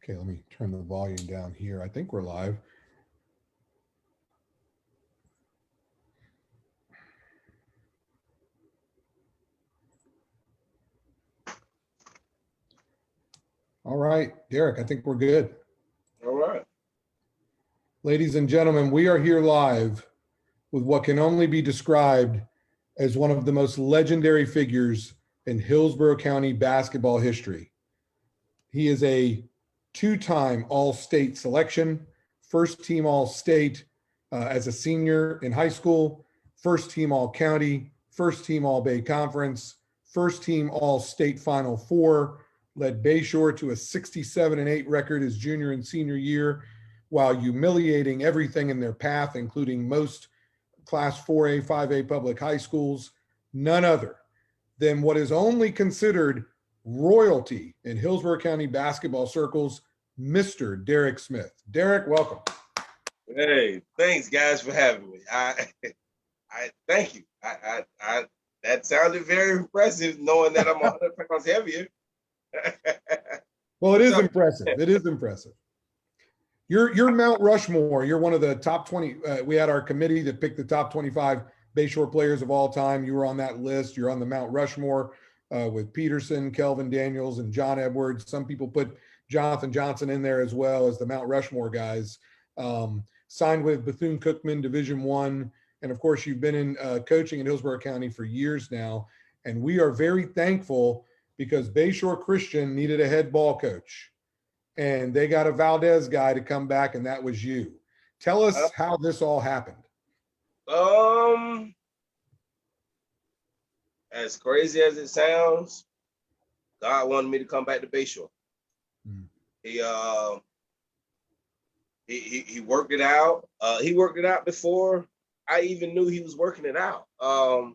Okay, let me turn the volume down here. I think we're live. All right, Derek, I think we're good. All right. Ladies and gentlemen, we are here live with what can only be described as one of the most legendary figures in Hillsborough County basketball history. He is a two-time All-State selection, first-team All-State as a senior in high school, first-team All-County, first-team All-Bay Conference, first-team All-State Final Four, led Bayshore to a 67-8 record his junior and senior year, while humiliating everything in their path, including most Class 4A, 5A public high schools, none other than what is only considered royalty in Hillsborough County basketball circles, Mr. Derek Smith. Derek, welcome. Hey, thanks guys for having me. I thank you. I that sounded very impressive, knowing that I'm 100 pounds heavier. Well, it is impressive. It is impressive. You're Mount Rushmore. You're one of the top 20. We had our committee that picked the top 25 Bayshore players of all time. You were on that list. You're on the Mount Rushmore with Peterson, Kelvin Daniels, and John Edwards. Some people put Jonathan Johnson in there as well as the Mount Rushmore guys. Signed with Bethune-Cookman, Division I. And of course, you've been in coaching in Hillsborough County for years now. And we are very thankful because Bayshore Christian needed a head ball coach. And they got a Valdez guy to come back, and that was you. Tell us how this all happened. As crazy as it sounds, God wanted me to come back to Bayshore. He worked it out. He worked it out before I even knew he was working it out. I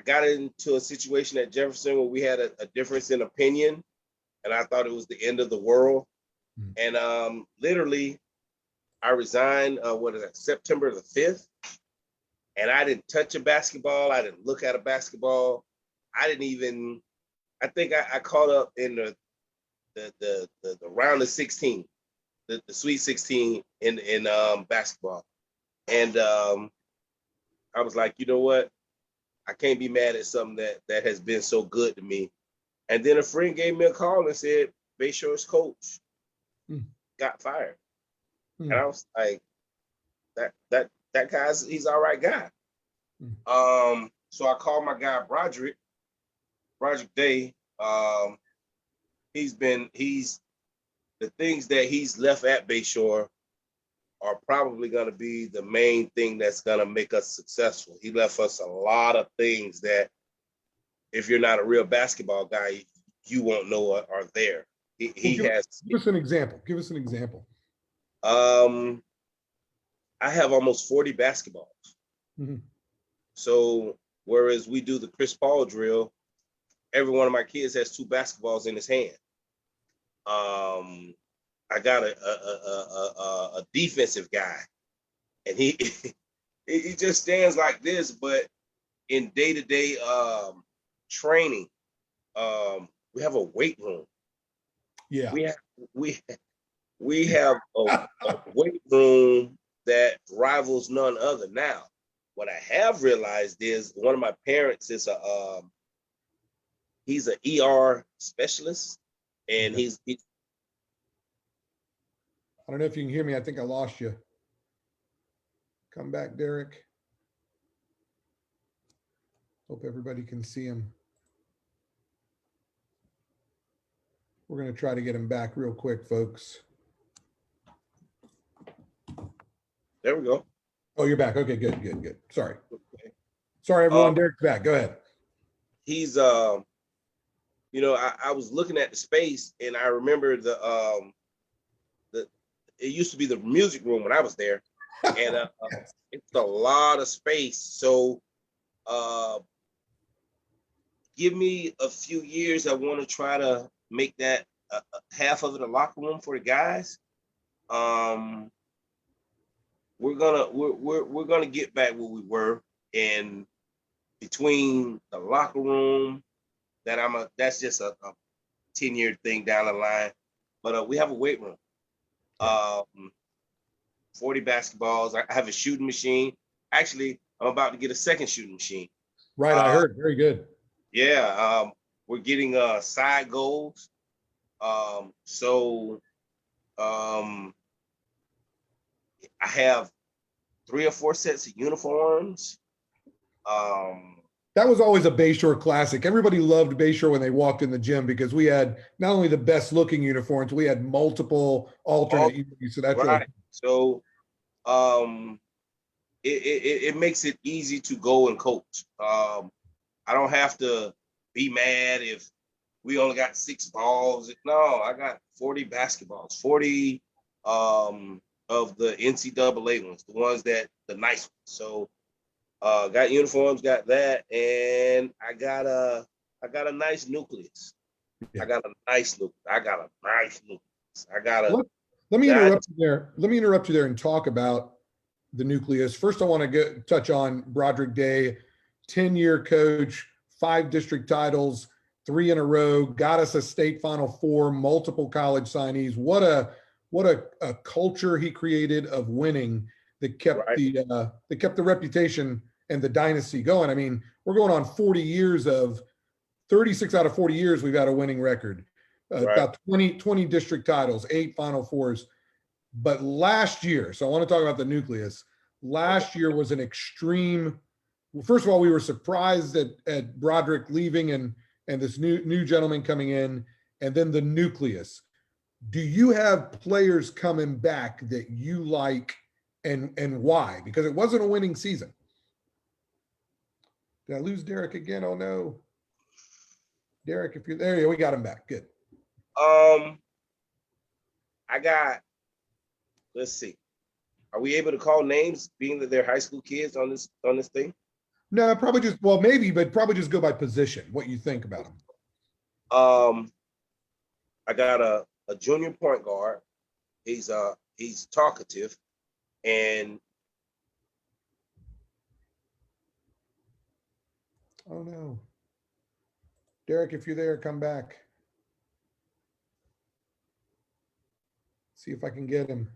got into a situation at Jefferson where we had a difference in opinion, and I thought it was the end of the world. And literally, I resigned, September the 5th. And I didn't touch a basketball. I didn't look at a basketball. I think I caught up in the round of 16, the Sweet 16 in basketball. And I was like, you know what? I can't be mad at something that has been so good to me. And then a friend gave me a call and said, Bayshore's coach got fired. And I was like, that guy's, he's all right guy. So I called my guy, Broderick Day. The things that he's left at Bayshore are probably going to be the main thing that's going to make us successful. He left us a lot of things that if you're not a real basketball guy, you won't know are there. Give us an example. Give us an example. I have almost 40 basketballs. So whereas we do the Chris Paul drill, every one of my kids has 2 basketballs in his hand. I got a defensive guy, and he just stands like this, but in day-to-day training, we have a weight room. Yeah. We have a weight room that rivals none other. Now, what I have realized is one of my parents is he's an ER specialist, and I don't know if you can hear me. I think I lost you. Come back, Derek. Hope everybody can see him. We're going to try to get him back real quick, folks. There we go. Oh, you're back. Okay, good. Sorry. Okay. Sorry, everyone. Derek's back. Go ahead. He's, I was looking at the space, and I remember it used to be the music room when I was there, and it's a lot of space. So give me a few years. I want to try to make that half of it a locker room for the guys. We're gonna get back where we were, and between the locker room that's just a 10-year thing down the line. But we have a weight room. 40 basketballs. I have a shooting machine. Actually, I'm about to get a second shooting machine. Right, I heard. Very good. Yeah, we're getting side goals. So I have 3 or 4 sets of uniforms. That was always a Bayshore classic. Everybody loved Bayshore when they walked in the gym because we had not only the best looking uniforms, we had multiple alternate uniforms. So that's right. really So it makes it easy to go and coach. I don't have to be mad if we only got 6 balls. No, I got 40 basketballs, 40 of the NCAA ones, the ones that the nice ones. So got uniforms, got that, and I got a nice nucleus. Yeah. I got a nice nucleus. Let me interrupt you there. Let me interrupt you there and talk about the nucleus. First, I want to touch on Broderick Day, 10-year coach, 5 district titles, 3 in a row, got us a state Final Four, multiple college signees. What a culture he created of winning that kept the reputation and the dynasty going. I mean, we're going on 40 years of 36 out of 40 years we've had a winning record. About 20 district titles, 8 Final Fours. But last year, so I want to talk about the nucleus. Last year was an extreme. Well, first of all, we were surprised at Broderick leaving and this new gentleman coming in, and then the nucleus. Do you have players coming back that you like, and why? Because it wasn't a winning season. Did I lose Derek again? Oh no. Derek, if you're there, we got him back. Good. Let's see. Are we able to call names being that they're high school kids on this thing? No, probably just, well, maybe, but probably just go by position, what you think about them. I got a junior point guard. He's talkative, and oh no. Derek, if you're there, come back. See if I can get him.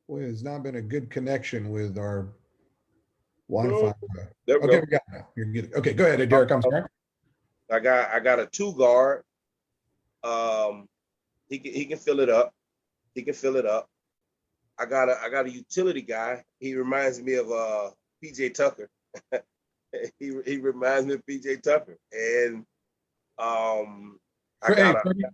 Boy, it's not been a good connection with our Wi-Fi. Okay, we got it now. You're good. Okay, go ahead, Derek. I'm sorry. I got a 2 guard. He can fill it up. I got a utility guy. He reminds me of PJ Tucker. he reminds me of PJ Tucker. And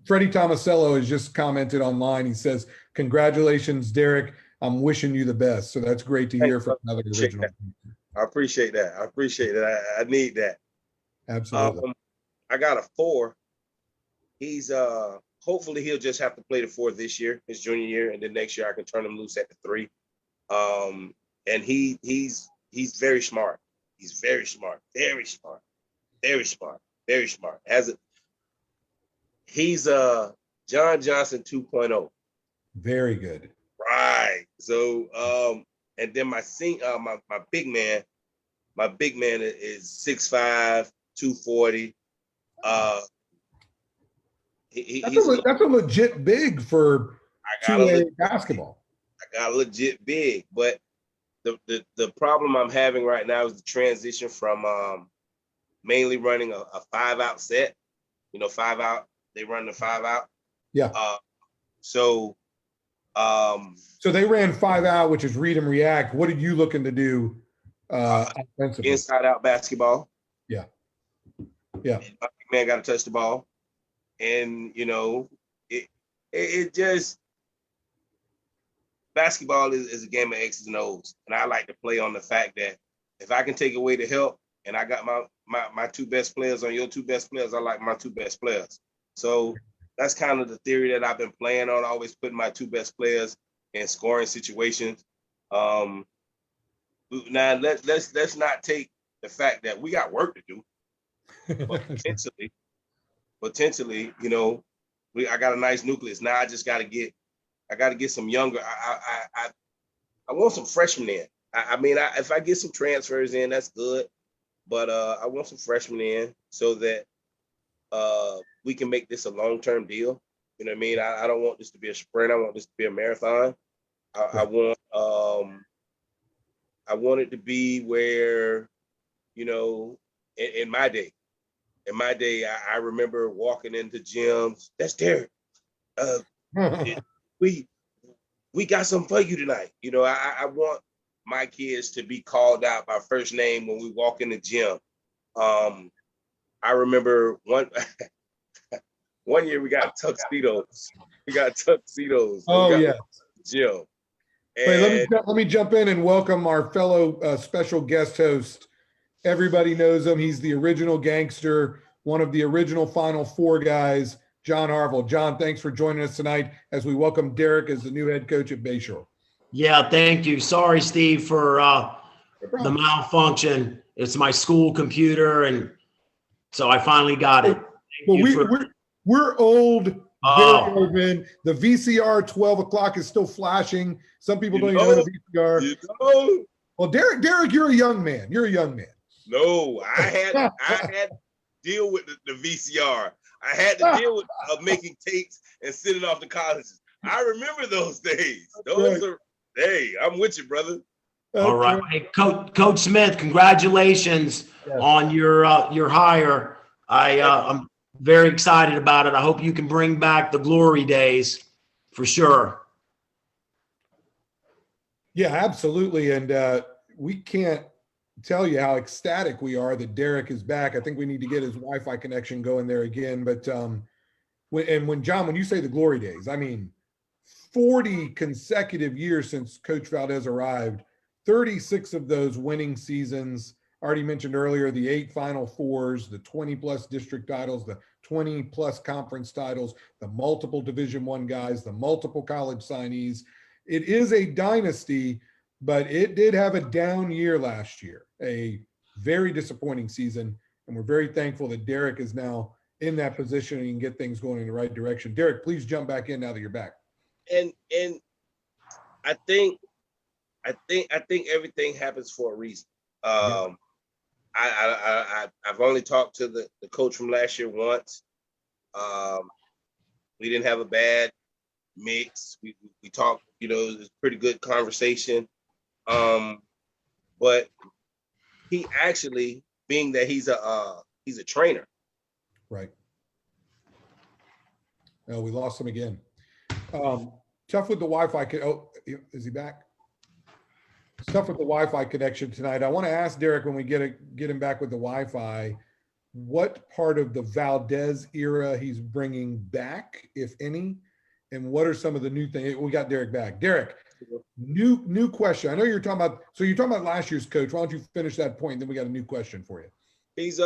Freddie Tomasello has just commented online. He says, "Congratulations, Derek. I'm wishing you the best." So that's great to hear from another original. I appreciate that. I need that. Absolutely. I got a 4. He's hopefully he'll just have to play the 4 this year, his junior year, and then next year I can turn him loose at the 3. And he's very smart. He's very smart. He's John Johnson 2.0. Very good. Right. So and then my big man is 6'5", 240. That's a legit big for 2A basketball. I got a legit big, but the problem I'm having right now is the transition from mainly running a 5-out set. 5 out. They run the 5 out. Yeah. So they ran 5 out, which is read and react. What are you looking to do offensively? Inside out basketball. Yeah. My big man got to touch the ball. And it just basketball is a game of X's and O's. And I like to play on the fact that if I can take away the help and I got my 2 best players on your 2 best players, I like my 2 best players. So that's kind of the theory that I've been playing on, always putting my 2 best players in scoring situations. Now let's not take the fact that we got work to do. But potentially, I got a nice nucleus. Now I just got to get some younger. I want some freshmen in. If I get some transfers in, that's good. But I want some freshmen in so that we can make this a long-term deal. You know what I mean? I don't want this to be a sprint. I want this to be a marathon. I want it to be where, you know, in my day, I remember walking into gyms. That's Derek. We got something for you tonight. You know, I want my kids to be called out by first name when we walk in the gym. I remember one year we got tuxedos. Oh yeah. Gym. Wait, let me jump in and welcome our fellow special guest host. Everybody knows him. He's the original gangster, one of the original Final Four guys, John Harville. John, thanks for joining us tonight as we welcome Derek as the new head coach at Bayshore. Yeah, thank you. Sorry, Steve, for the malfunction. It's my school computer, and so I finally got it. Well, we're old. Very old men. The VCR 12 o'clock is still flashing. Some people don't even know the VCR. You know? Well, Derek, you're a young man. You're a young man. No, I had to deal with the VCR. I had to deal with making tapes and sending off to colleges. I remember those days. Hey, I'm with you, brother. All right. Hey, Coach Smith, congratulations on your hire. I'm very excited about it. I hope you can bring back the glory days for sure. Yeah, absolutely. And we can't tell you how ecstatic we are that Derek is back. I think we need to get his Wi-Fi connection going there again. But when John, when you say the glory days, I mean 40 consecutive years since Coach Valdez arrived, 36 of those winning seasons. Already mentioned earlier, the 8 Final Fours, the 20+ district titles, the 20+ conference titles, the multiple Division I guys, the multiple college signees. It is a dynasty, but it did have a down year last year, a very disappointing season. And we're very thankful that Derek is now in that position and can get things going in the right direction. Derek, please jump back in now that you're back. And I think everything happens for a reason. I've only talked to the coach from last year once. We didn't have a bad mix. We talked, you know, it was a pretty good conversation. But he actually, being that he's a trainer. Right. Oh, we lost him again. Tough with the Wi-Fi. Oh, is he back? Stuff with the Wi-Fi connection tonight. I want to ask Derek when we get him back with the Wi-Fi, what part of the Valdez era he's bringing back, if any, and what are some of the new things? We got Derek back. Derek, new question. I know you're talking about. So you're talking about last year's coach. Why don't you finish that point? Then we got a new question for you. He's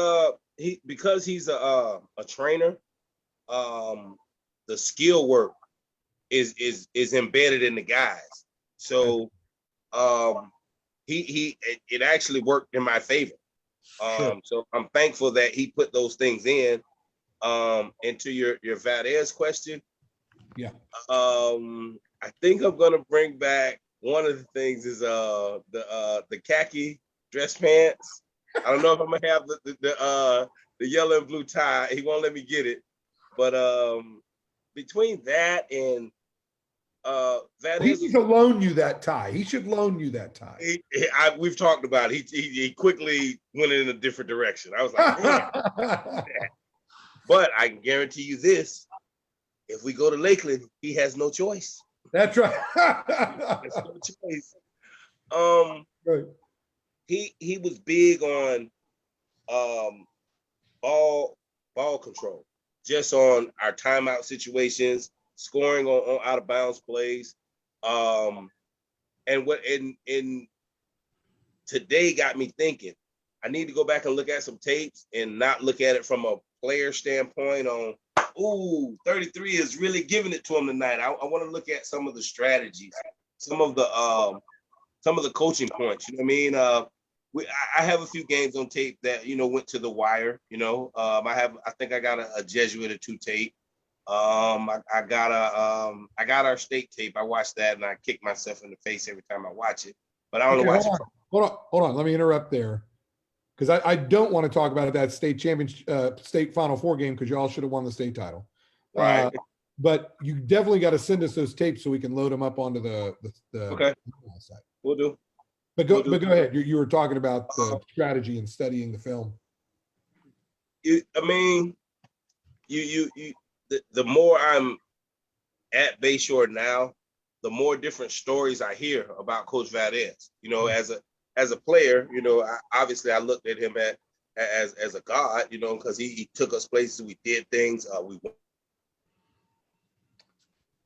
because he's a trainer. The skill work is embedded in the guys. So. It actually worked in my favor. So I'm thankful that he put those things in. Into your Valdez question. Yeah. I think I'm gonna bring back one of the things is the khaki dress pants. I don't know if I'm gonna have the yellow and blue tie. He won't let me get it. But between that and he needs to loan you that tie. He should loan you that tie. We've talked about it. He quickly went in a different direction. I was like, but I can guarantee you this: if we go to Lakeland, he has no choice. That's right. There's no choice. Right. He was big on ball control, just on our timeout situations, scoring on out of bounds plays. And what in today got me thinking, I need to go back and look at some tapes and not look at it from a player standpoint on, ooh, 33 is really giving it to him tonight. I want to look at some of the strategies, some of the coaching points. You know what I mean? I have a few games on tape that, you know, went to the wire. You know, I think I got a Jesuit or 2 tape. I got our state tape. I watched that and I kick myself in the face every time I watch it. But I don't know why. Hold on. Let me interrupt there, because I don't want to talk about that state championship, state Final Four game because y'all should have won the state title. Right. But you definitely got to send us those tapes so we can load them up onto the Okay. site. We'll do. But go ahead. You were talking about the strategy and studying the film. The more I'm at Bayshore now, the more different stories I hear about Coach Valdez. You know, as a player, you know, obviously I looked at him as a god, you know, because he took us places, we did things, we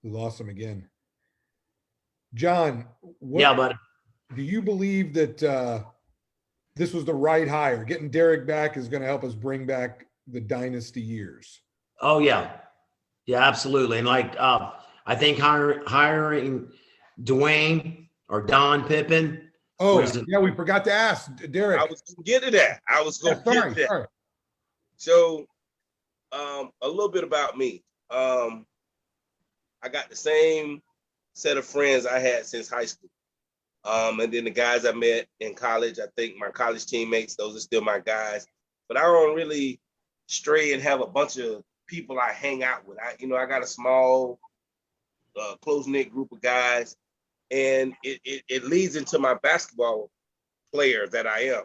lost him again. John, But do you believe that this was the right hire? Getting Derek back is going to help us bring back the dynasty years. oh yeah, absolutely. And like I think hiring Dwayne or Don Pippen. Oh yeah, we forgot to ask Derek. I was going to get to that. Sorry. So, a little bit about me. I got the same set of friends I had since high school. And then the guys I met in college, I think my college teammates, those are still my guys. But I don't really stray and have a bunch of people I hang out with. I got a small, close-knit group of guys. And it leads into my basketball player that I am.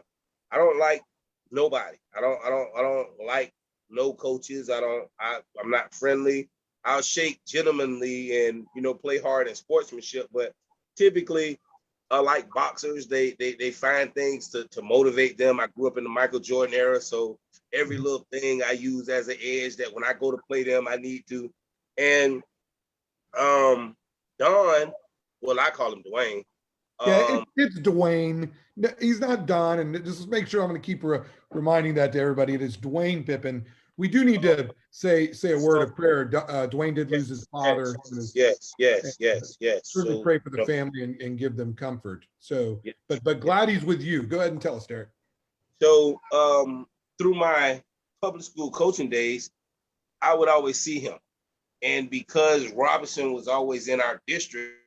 I don't like nobody. I don't like no coaches. I'm not friendly. I'll shake gentlemanly and, you know, play hard in sportsmanship, but typically like boxers, they find things to motivate them. I grew up in the Michael Jordan era, so every little thing I use as an edge that when I go to play them, I need to. And Don, well, I call him Dwayne. Yeah, it's Dwayne. He's not Don, and just make sure I'm going to keep reminding that to everybody. It is Dwayne Pippen. We do need to say a word of prayer. Dwayne did lose his father. Yes. Certainly So, pray for the family and give them comfort. So, but glad he's with you. Go ahead and tell us, Derek. So, through my public school coaching days, I would always see him, and because Robinson was always in our district.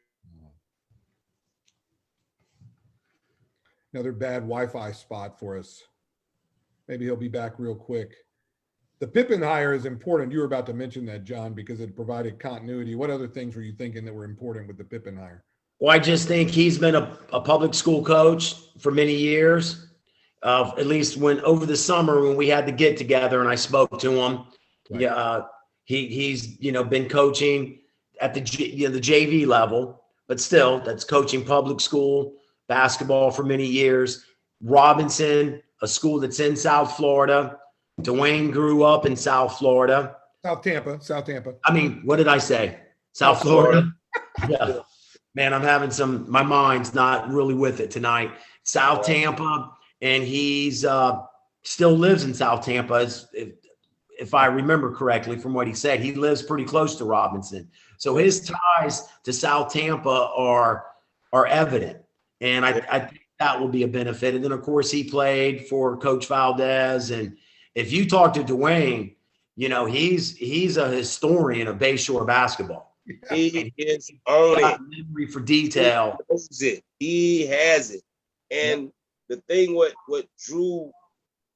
Another bad Wi-Fi spot for us. Maybe he'll be back real quick. The Pippen hire is important. You were about to mention that, John, because it provided continuity. What other things were you thinking that were important with the Pippen hire? Well, I just think he's been a public school coach for many years. At least over the summer when we had to get together and I spoke to him. Right. Yeah, he's been coaching at the JV level, but still that's coaching public school basketball for many years. Robinson, a school that's in South Florida. Dwayne grew up in South Florida. South Tampa. I mean, what did I say? South Florida? Yeah. Man, I'm having my mind's not really with it tonight. South Tampa, and he's still lives in South Tampa. If I remember correctly from what he said, he lives pretty close to Robinson. So his ties to South Tampa are evident. And I think that will be a benefit. And then, of course, he played for Coach Valdez. And if you talk to Dwayne, he's a historian of Bayshore basketball. He is on it. Memory for detail. He has it. And the thing what drew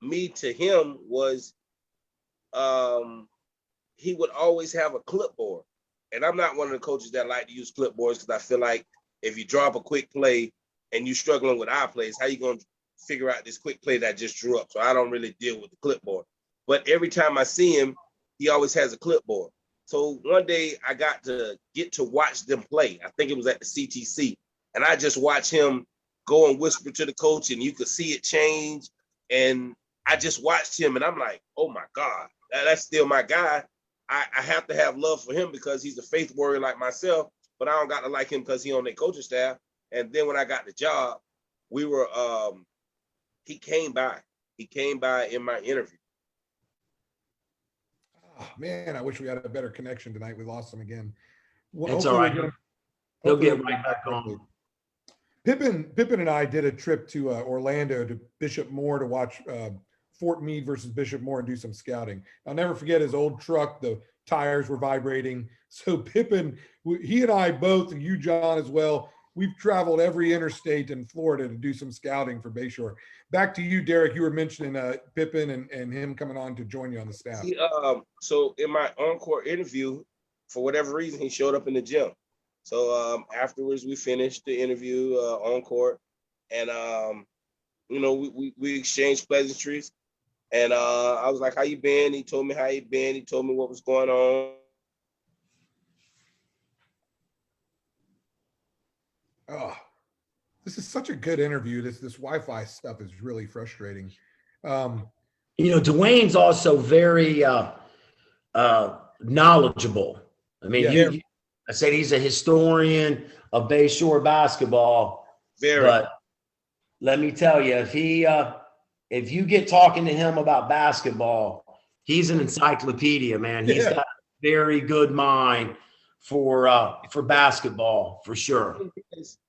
me to him was he would always have a clipboard. And I'm not one of the coaches that like to use clipboards because I feel like if you drop a quick play and you're struggling with our plays, how you going to figure out this quick play that I just drew up? So I don't really deal with the clipboard. But every time I see him, he always has a clipboard. So one day I got to watch them play. I think it was at the CTC. And I just watched him go and whisper to the coach, and you could see it change. And I just watched him, and I'm like, oh, my God, that's still my guy. I have to have love for him because he's a faith warrior like myself, but I don't got to like him because he's on their coaching staff. And then when I got the job, we were he came by in my interview. Oh, man, I wish we had a better connection tonight. We lost him again. Well, it's all right. He'll get right back on. Pippen and I did a trip to Orlando to Bishop Moore to watch Fort Meade versus Bishop Moore and do some scouting. I'll never forget his old truck. The tires were vibrating. So Pippen, he and I both, and you, John, as well, we've traveled every interstate in Florida to do some scouting for Bayshore. Back to you, Derek. You were mentioning Pippen and him coming on to join you on the staff. So in my encore interview, for whatever reason, he showed up in the gym. So afterwards, we finished the interview on court, and we exchanged pleasantries. And I was like, "How you been?" He told me how he been. He told me what was going on. Oh, this is such a good interview. This Wi-Fi stuff is really frustrating. Dwayne's also very knowledgeable. I mean, Yeah. I said he's a historian of Bayshore basketball. Very. But let me tell you, if you get talking to him about basketball, he's an encyclopedia, man. He's got a very good mind for basketball, for sure.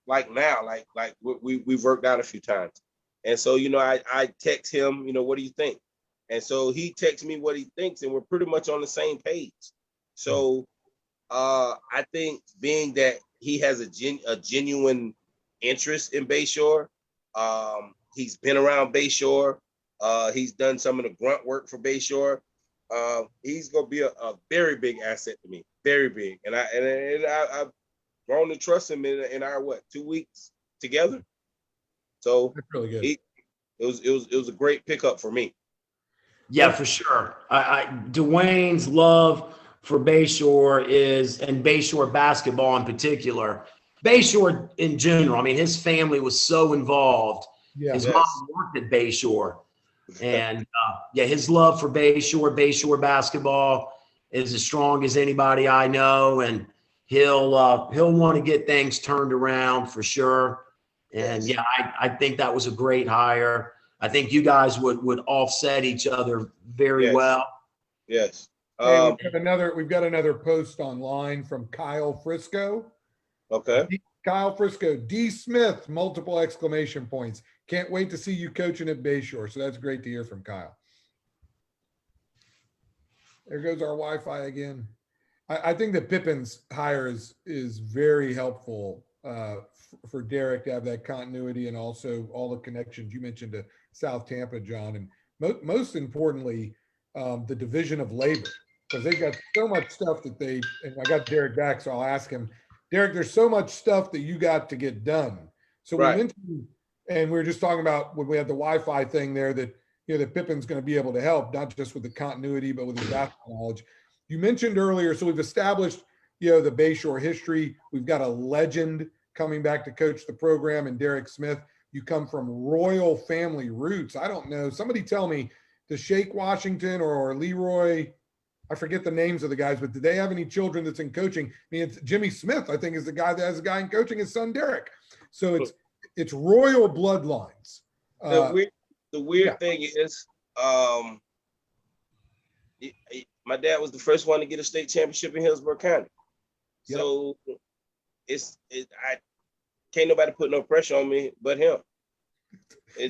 Like now, like we've worked out a few times, and so I text him, what do you think? And so he texts me what he thinks, and we're pretty much on the same page. So I think being that he has a genuine interest in Bayshore, he's been around Bayshore, he's done some of the grunt work for Bayshore. He's gonna be a very big asset to me, very big. And I've grown to trust him in our 2 weeks together. So that's really good. It was a great pickup for me. Yeah, for sure. Dwayne's love for Bayshore and Bayshore basketball in particular, Bayshore in general. I mean, his family was so involved. Yeah. His mom worked at Bayshore, and his love for Bayshore basketball is as strong as anybody I know, and he'll want to get things turned around for sure. And I think that was a great hire. I think you guys would offset each other very well. Yes. Hey, we've got another post online from Kyle Frisco. Okay. Kyle Frisco, D. Smith, multiple exclamation points. Can't wait to see you coaching at Bayshore. So that's great to hear from Kyle. There goes our Wi-Fi again. I think that Pippen's hire is very helpful for Derek to have that continuity and also all the connections you mentioned to South Tampa, John, and most importantly, the division of labor, because they've got so much stuff and I got Derek back, so I'll ask him, Derek, there's so much stuff that you got to get done. So we mentioned, and we were just talking about when we had the Wi-Fi thing there that, that Pippen's going to be able to help, not just with the continuity, but with his basketball knowledge. You mentioned earlier, so we've established, the Bayshore history. We've got a legend coming back to coach the program, and Derek Smith. You come from royal family roots. I don't know. Somebody tell me, does Shake Washington or Leroy, I forget the names of the guys, but do they have any children that's in coaching? I mean, it's Jimmy Smith, I think, is the guy that has a guy in coaching, his son Derek. So it's royal bloodlines. The weird thing is, my dad was the first one to get a state championship in Hillsborough County. Yep. So I can't nobody put no pressure on me but him.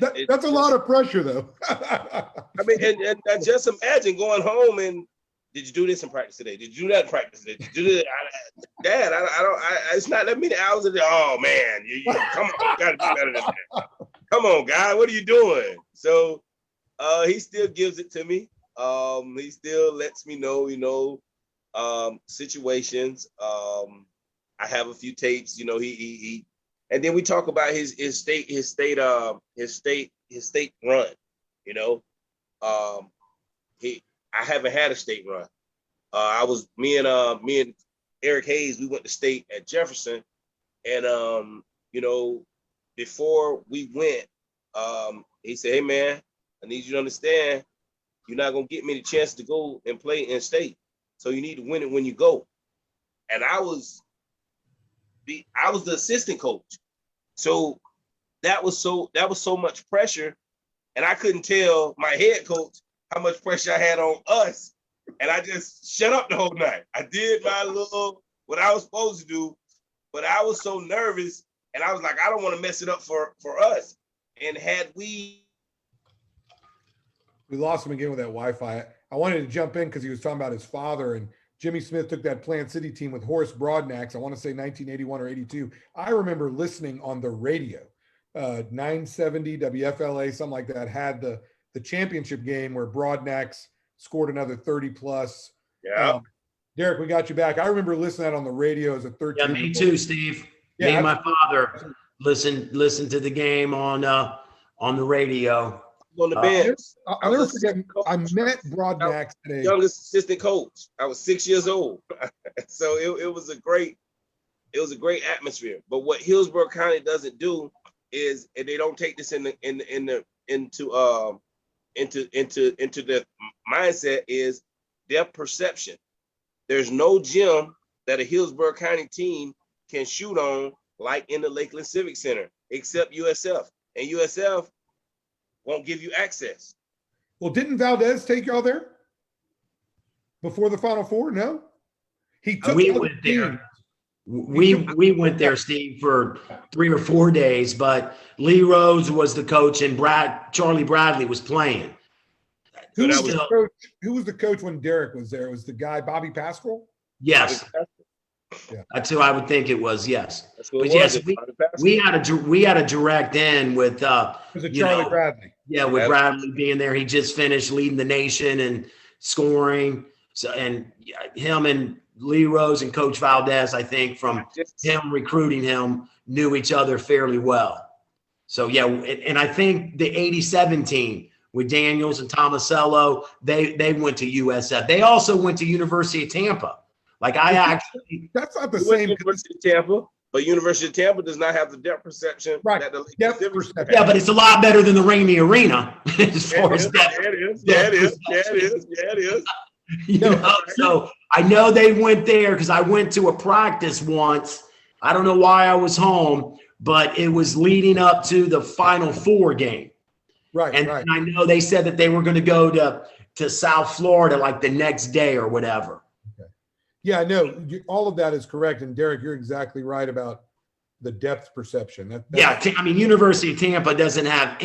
That's a lot of pressure, though. I mean, and just imagine going home and, did you do this in practice today? Did you do that in practice today? Did you do that? Dad, it's not that many hours a day. Oh man, you come on, you gotta be better than that. Come on, guy, what are you doing? So he still gives it to me. He still lets me know, situations. I have a few tapes, he and then we talk about his state run, I haven't had a state run. Me and Eric Hayes, we went to state at Jefferson, and before we went, he said, "Hey man, I need you to understand, you're not gonna get me the chance to go and play in state, so you need to win it when you go." And I was the assistant coach, so that was so much pressure, and I couldn't tell my head coach how much pressure I had on us, and I just shut up the whole night. I did what I was supposed to do, but I was so nervous, and I was like, I don't want to mess it up for us. And we lost him again with that Wi-Fi. I wanted to jump in because he was talking about his father, and Jimmy Smith took that Plant City team with Horace Broadnax, I want to say 1981 or 82. I remember listening on the radio, 970 WFLA, something like that, had the championship game where Broadnax scored another 30 plus. Yeah. Derek, we got you back. I remember listening to that on the radio as a 13. Yeah, me too, Steve. Yeah, me and my father listened to the game on the radio. On the bench. I'll never forget. I met Broadnax today. Youngest assistant coach. I was 6 years old, so it was a great atmosphere. But what Hillsborough County doesn't do is, and they don't take this into the mindset, is their perception. There's no gym that a Hillsborough County team can shoot on like in the Lakeland Civic Center, except USF. And USF won't give you access. Well, didn't Valdez take y'all there before the Final Four? No, he took. We went there. We went there, Steve, for 3 or 4 days. But Lee Rose was the coach, and Charlie Bradley was playing. Who was the coach when Derek was there? It was the guy Bobby Pascal? Yes. Yeah. That's who I would think it was. Yes. But yes, we had a direct in with Charlie Bradley. Yeah, with Bradley being there. He just finished leading the nation and scoring. So, and him and Lee Rose and Coach Valdez, I think, from him recruiting him, knew each other fairly well. So yeah, and I think the '87 team with Daniels and Tomasello, they went to USF. They also went to University of Tampa. Like that's not the same. University of Tampa, but University of Tampa does not have the depth perception. Right. That the depth perception. Yeah, but it's a lot better than the Ramey Arena as far as depth. It is. You know, so I know they went there because I went to a practice once. I don't know why I was home, but it was leading up to the Final Four game. Right. And I know they said that they were going to go to South Florida like the next day or whatever. Yeah, no, all of that is correct. And Derek, you're exactly right about the depth perception. I mean, University of Tampa doesn't have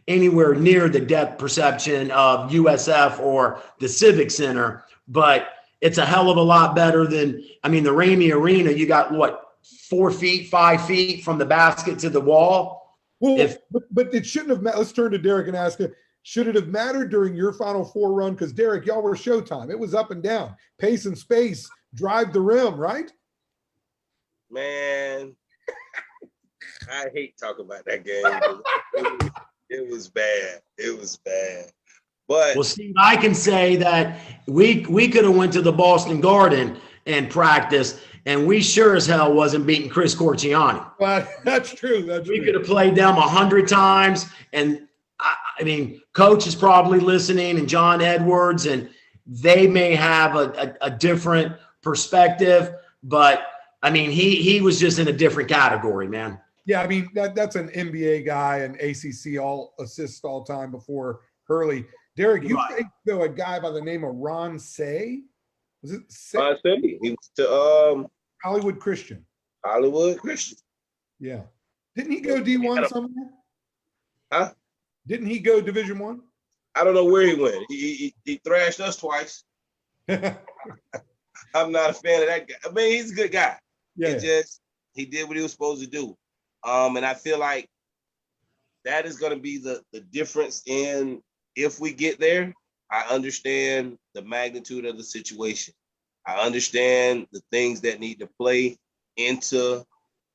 anywhere near the depth perception of USF or the Civic Center, but it's a hell of a lot better than, I mean, the Ramey Arena, you got what, 4 feet, 5 feet from the basket to the wall? Well, but it shouldn't have, let's turn to Derek and ask him, should it have mattered during your Final Four run? Because Derek, y'all were Showtime. It was up and down, pace and space, drive the rim, right? Man, I hate talking about that game. It was bad. It was bad. But well, Steve, I can say that we could have went to the Boston Garden and practiced, and we sure as hell wasn't beating Chris Corciani. Well, that's true. We could have played them 100 times, and I mean, Coach is probably listening, and John Edwards, and they may have a different perspective, but I mean, he was just in a different category, man. Yeah, I mean, that's an NBA guy and ACC all assists all time before Hurley. Derek, you think though a guy by the name of Ron Say? Was it Say? Ron Say. He was to Hollywood Christian. Hollywood Christian. Yeah. Didn't he go D1 somewhere? Huh? Didn't he go Division I? I don't know where he went. He thrashed us twice. I'm not a fan of that guy. I mean, he's a good guy. Yeah. He did what he was supposed to do. And I feel like that is going to be the difference in if we get there. I understand the magnitude of the situation. I understand the things that need to play into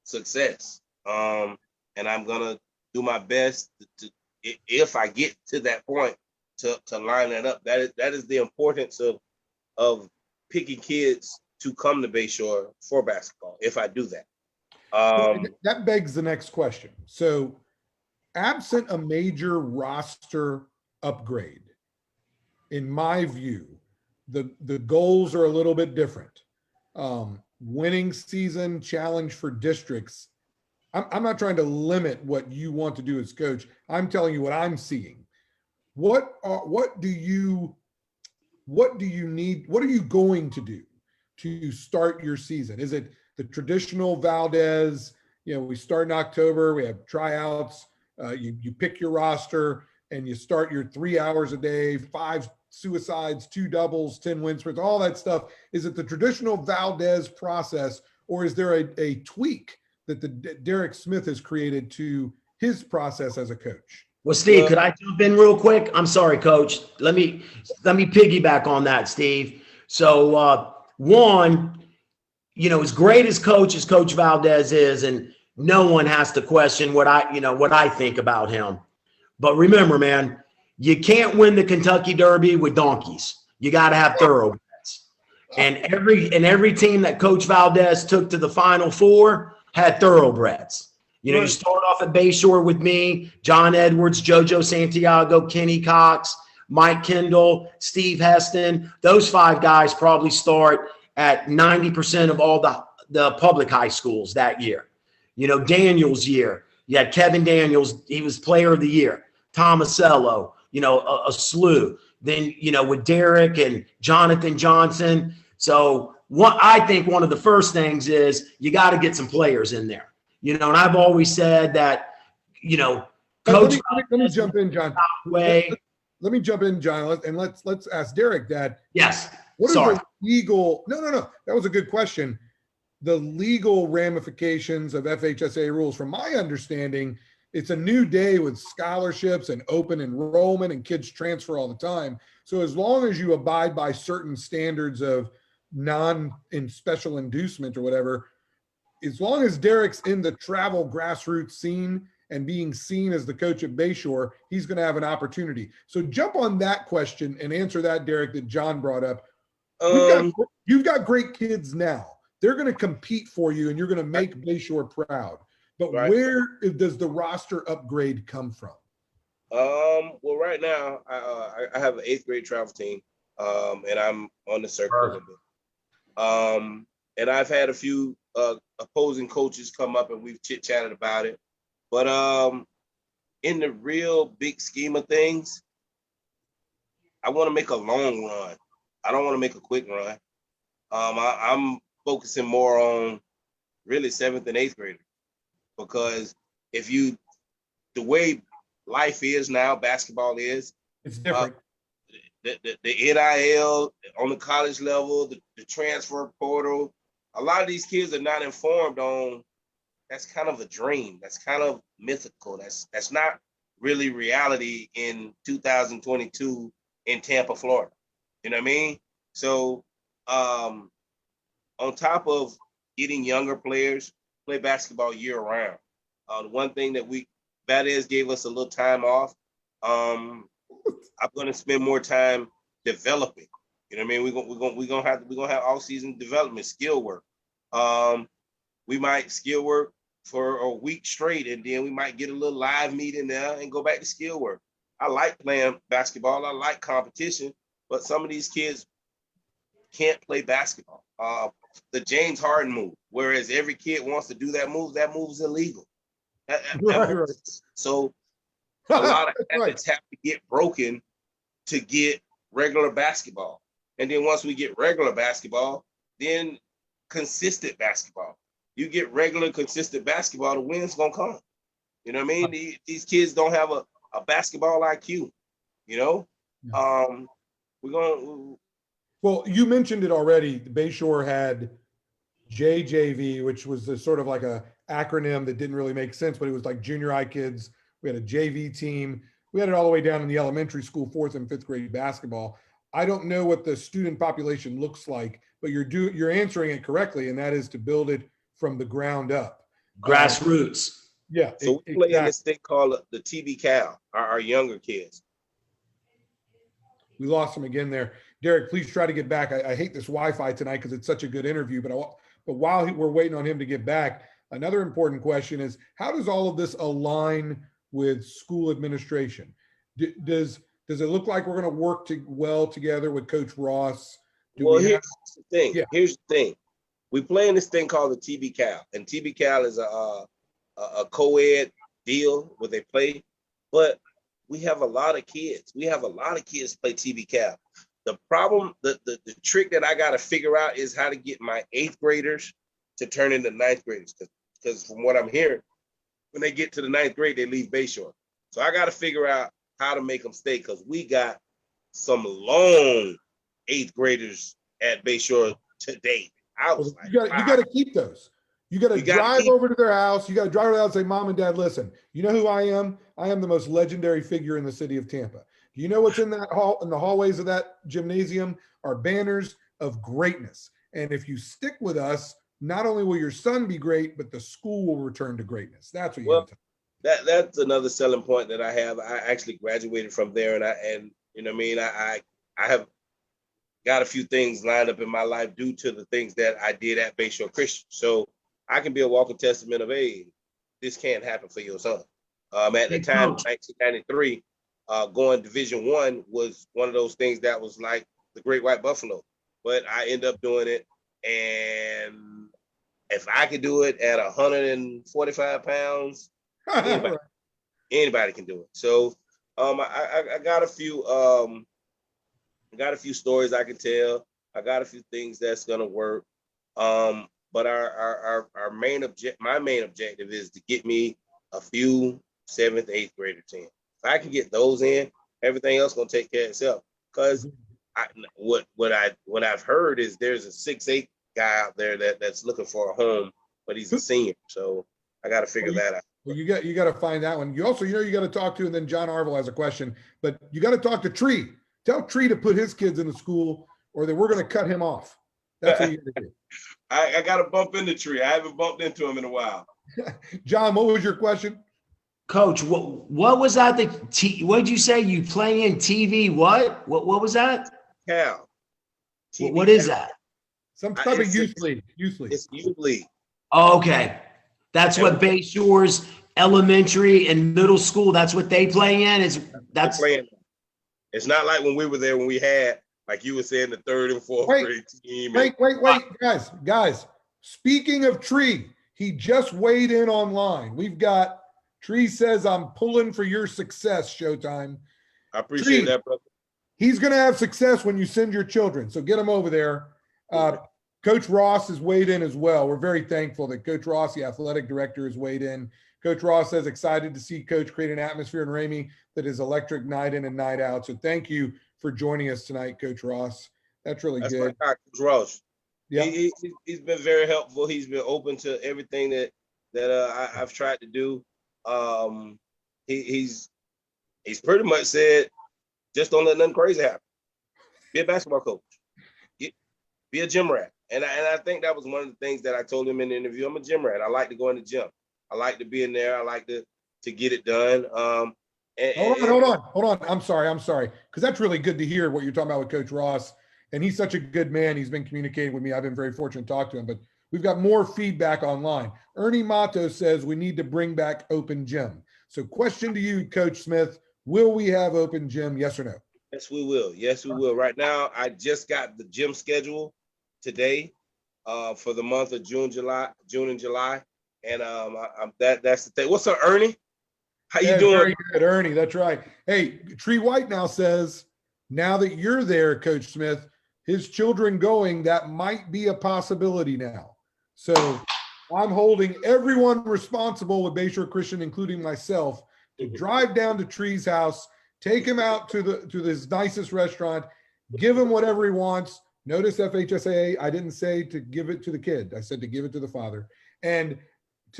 success. And I'm going to do my best to if I get to that point to line that up. That is the importance of picking kids to come to Bayshore for basketball, if I do that. That begs the next question. So absent a major roster upgrade, in my view, the goals are a little bit different. Winning season challenge for districts. I'm not trying to limit what you want to do as coach. I'm telling you what I'm seeing. What do you need? What are you going to do to start your season? Is it the traditional Valdez? We start in October. We have tryouts. You pick your roster and you start your 3 hours a day, 5 suicides, 2 doubles, 10 win sprints, all that stuff. Is it the traditional Valdez process, or is there a tweak that the Derek Smith has created to his process as a coach? Well, Steve, could I jump in real quick? I'm sorry, Coach. Let me piggyback on that, Steve. So, one, as great as Coach Valdez is, and no one has to question what I think about him. But remember, man, you can't win the Kentucky Derby with donkeys. You got to have thoroughbreds. And every team that Coach Valdez took to the Final Four had thoroughbreds. You start off at Bayshore with me, John Edwards, JoJo Santiago, Kenny Cox, Mike Kendall, Steve Heston. Those 5 guys probably start at 90% of all the public high schools that year. Daniels' year, you had Kevin Daniels, he was player of the year. Tomasello, a slew. Then, with Derek and Jonathan Johnson. So I think one of the first things is you got to get some players in there. And I've always said that, Coach. Let me jump in, John. Let me jump in, John, and let's ask Derek that. Yes. What is the legal? No. That was a good question. The legal ramifications of FHSA rules, from my understanding, it's a new day with scholarships and open enrollment, and kids transfer all the time. So as long as you abide by certain standards of special inducement or whatever, as long as Derek's in the travel grassroots scene and being seen as the coach at Bayshore, he's going to have an opportunity. So jump on that question and answer that, Derek, that John brought up. You've got great kids now. They're going to compete for you, and you're going to make Bayshore proud. But where does the roster upgrade come from? Well, right now, I have an 8th grade travel team, and I'm on the circuit a little bit. And I've had a few opposing coaches come up, and we've chit-chatted about it. But in the real big scheme of things, I want to make a long run. I don't want to make a quick run. I'm focusing more on really 7th and 8th graders, because the way life is now, basketball is, it's different. The NIL on the college level, the transfer portal, a lot of these kids are not informed on. That's kind of a dream. That's kind of mythical. That's not really reality in 2022 in Tampa, Florida. You know what I mean? So on top of getting younger players play basketball year round, the one thing that Valdez gave us a little time off. I'm going to spend more time developing. You know what I mean? We're gonna have all season development, skill work. We might skill work for a week straight, and then we might get a little live meet in there and go back to skill work. I like playing basketball. I like competition, but some of these kids can't play basketball. The James Harden move, whereas every kid wants to do that move is illegal. Right. So a lot of habits have to get broken to get regular basketball. And then once we get regular basketball, then consistent basketball. You get regular, consistent basketball, the win's gonna come. You know what I mean? These kids don't have a basketball IQ. Well, you mentioned it already. Bayshore had JJV, which was sort of like a acronym that didn't really make sense, but it was like junior high kids. We had a JV team. We had it all the way down in the elementary school, 4th and 5th grade basketball. I don't know what the student population looks like, but you're answering it correctly, and that is to build it from the ground up. Grassroots. Yeah. So we play in this thing called the TB Cal, our younger kids. We lost him again there. Derek, please try to get back. I hate this Wi-Fi tonight because it's such a good interview, but while we're waiting on him to get back, another important question is, how does all of this align with school administration? Does it look like we're going to work well together with Coach Ross? Here's the thing. Yeah. Here's the thing. We play in this thing called the TB Cal, and TB Cal is a co-ed deal where they play, but we have a lot of kids. We have a lot of kids play TB Cal. The problem, the trick that I got to figure out is how to get my 8th graders to turn into 9th graders, because from what I'm hearing, when they get to the 9th grade, they leave Bayshore. So I got to figure out how to make them stay, because we got some long 8th graders at Bayshore today. I was like, you got to keep those. You got to drive over to their house. You got to drive over and say, Mom and Dad, listen, you know who I am? I am the most legendary figure in the city of Tampa. Do you know what's in that hall, in the hallways of that gymnasium are banners of greatness. And if you stick with us, not only will your son be great, but the school will return to greatness. That's what you got to tell. That's another selling point that I have. I actually graduated from there, and you know what I mean? I have got a few things lined up in my life due to the things that I did at Bayshore Christian. So I can be a walking testament of, hey, this can't happen for your son. At the time, 1993, going Division I was one of those things that was like the Great White Buffalo. But I end up doing it, and if I could do it at 145 pounds, anybody can do it. So I got a few stories I can tell. I got a few things that's gonna work. But my main objective is to get me a few 7th, 8th graders in. If I can get those in, everything else gonna take care of itself. Because what I've heard is there's a 6'8" guy out there that's looking for a home, but he's a senior. So I got to figure that out. Well, you got to find that one. You also, you got to talk to, and then John Arville has a question, but you got to talk to Tree. Tell Tree to put his kids in the school, or that we're going to cut him off. That's what you got to do. I got to bump into Tree. I haven't bumped into him in a while. John, what was your question? Coach, what was that? What did you say? You play in TV? What was that? Cal. What is that? Some type of youth league. It's youth league. Oh, okay. That's what Bayshore's elementary and middle school, that's what they play in? It's not like when we were there when we had, like you were saying, the 3rd and 4th grade team. Wait, guys. Speaking of Tree, he just weighed in online. We've got Tree says, I'm pulling for your success, Showtime. I appreciate that, brother. He's going to have success when you send your children. So get him over there. Coach Ross has weighed in as well. We're very thankful that Coach Ross, the athletic director, has weighed in. Coach Ross says, excited to see Coach create an atmosphere in Ramey that is electric night in and night out. So thank you for joining us tonight, Coach Ross. That's really good. My guy, Coach Ross. Yeah, he's been very helpful. He's been open to everything that I've tried to do. He's pretty much said, just don't let nothing crazy happen. Be a basketball coach. Be a gym rat. And I think that was one of the things that I told him in the interview. I'm a gym rat. I like to go in the gym. I like to be in there. I like to get it done. Hold on. I'm sorry. Because that's really good to hear what you're talking about with Coach Ross. And he's such a good man. He's been communicating with me. I've been very fortunate to talk to him. But we've got more feedback online. Ernie Mato says we need to bring back open gym. So question to you, Coach Smith. Will we have open gym? Yes or no? Yes, we will. Yes, we will. Right now, I just got the gym schedule today for the month of June and July. And that's the thing. What's up, Ernie? How you doing? Very good, Ernie. That's right. Hey, Tree White now says, now that you're there, Coach Smith, his children going, that might be a possibility now. So I'm holding everyone responsible with Bayshore Christian, including myself, to drive down to Tree's house, take him out to this nicest restaurant, give him whatever he wants. Notice FHSAA, I didn't say to give it to the kid. I said to give it to the father. And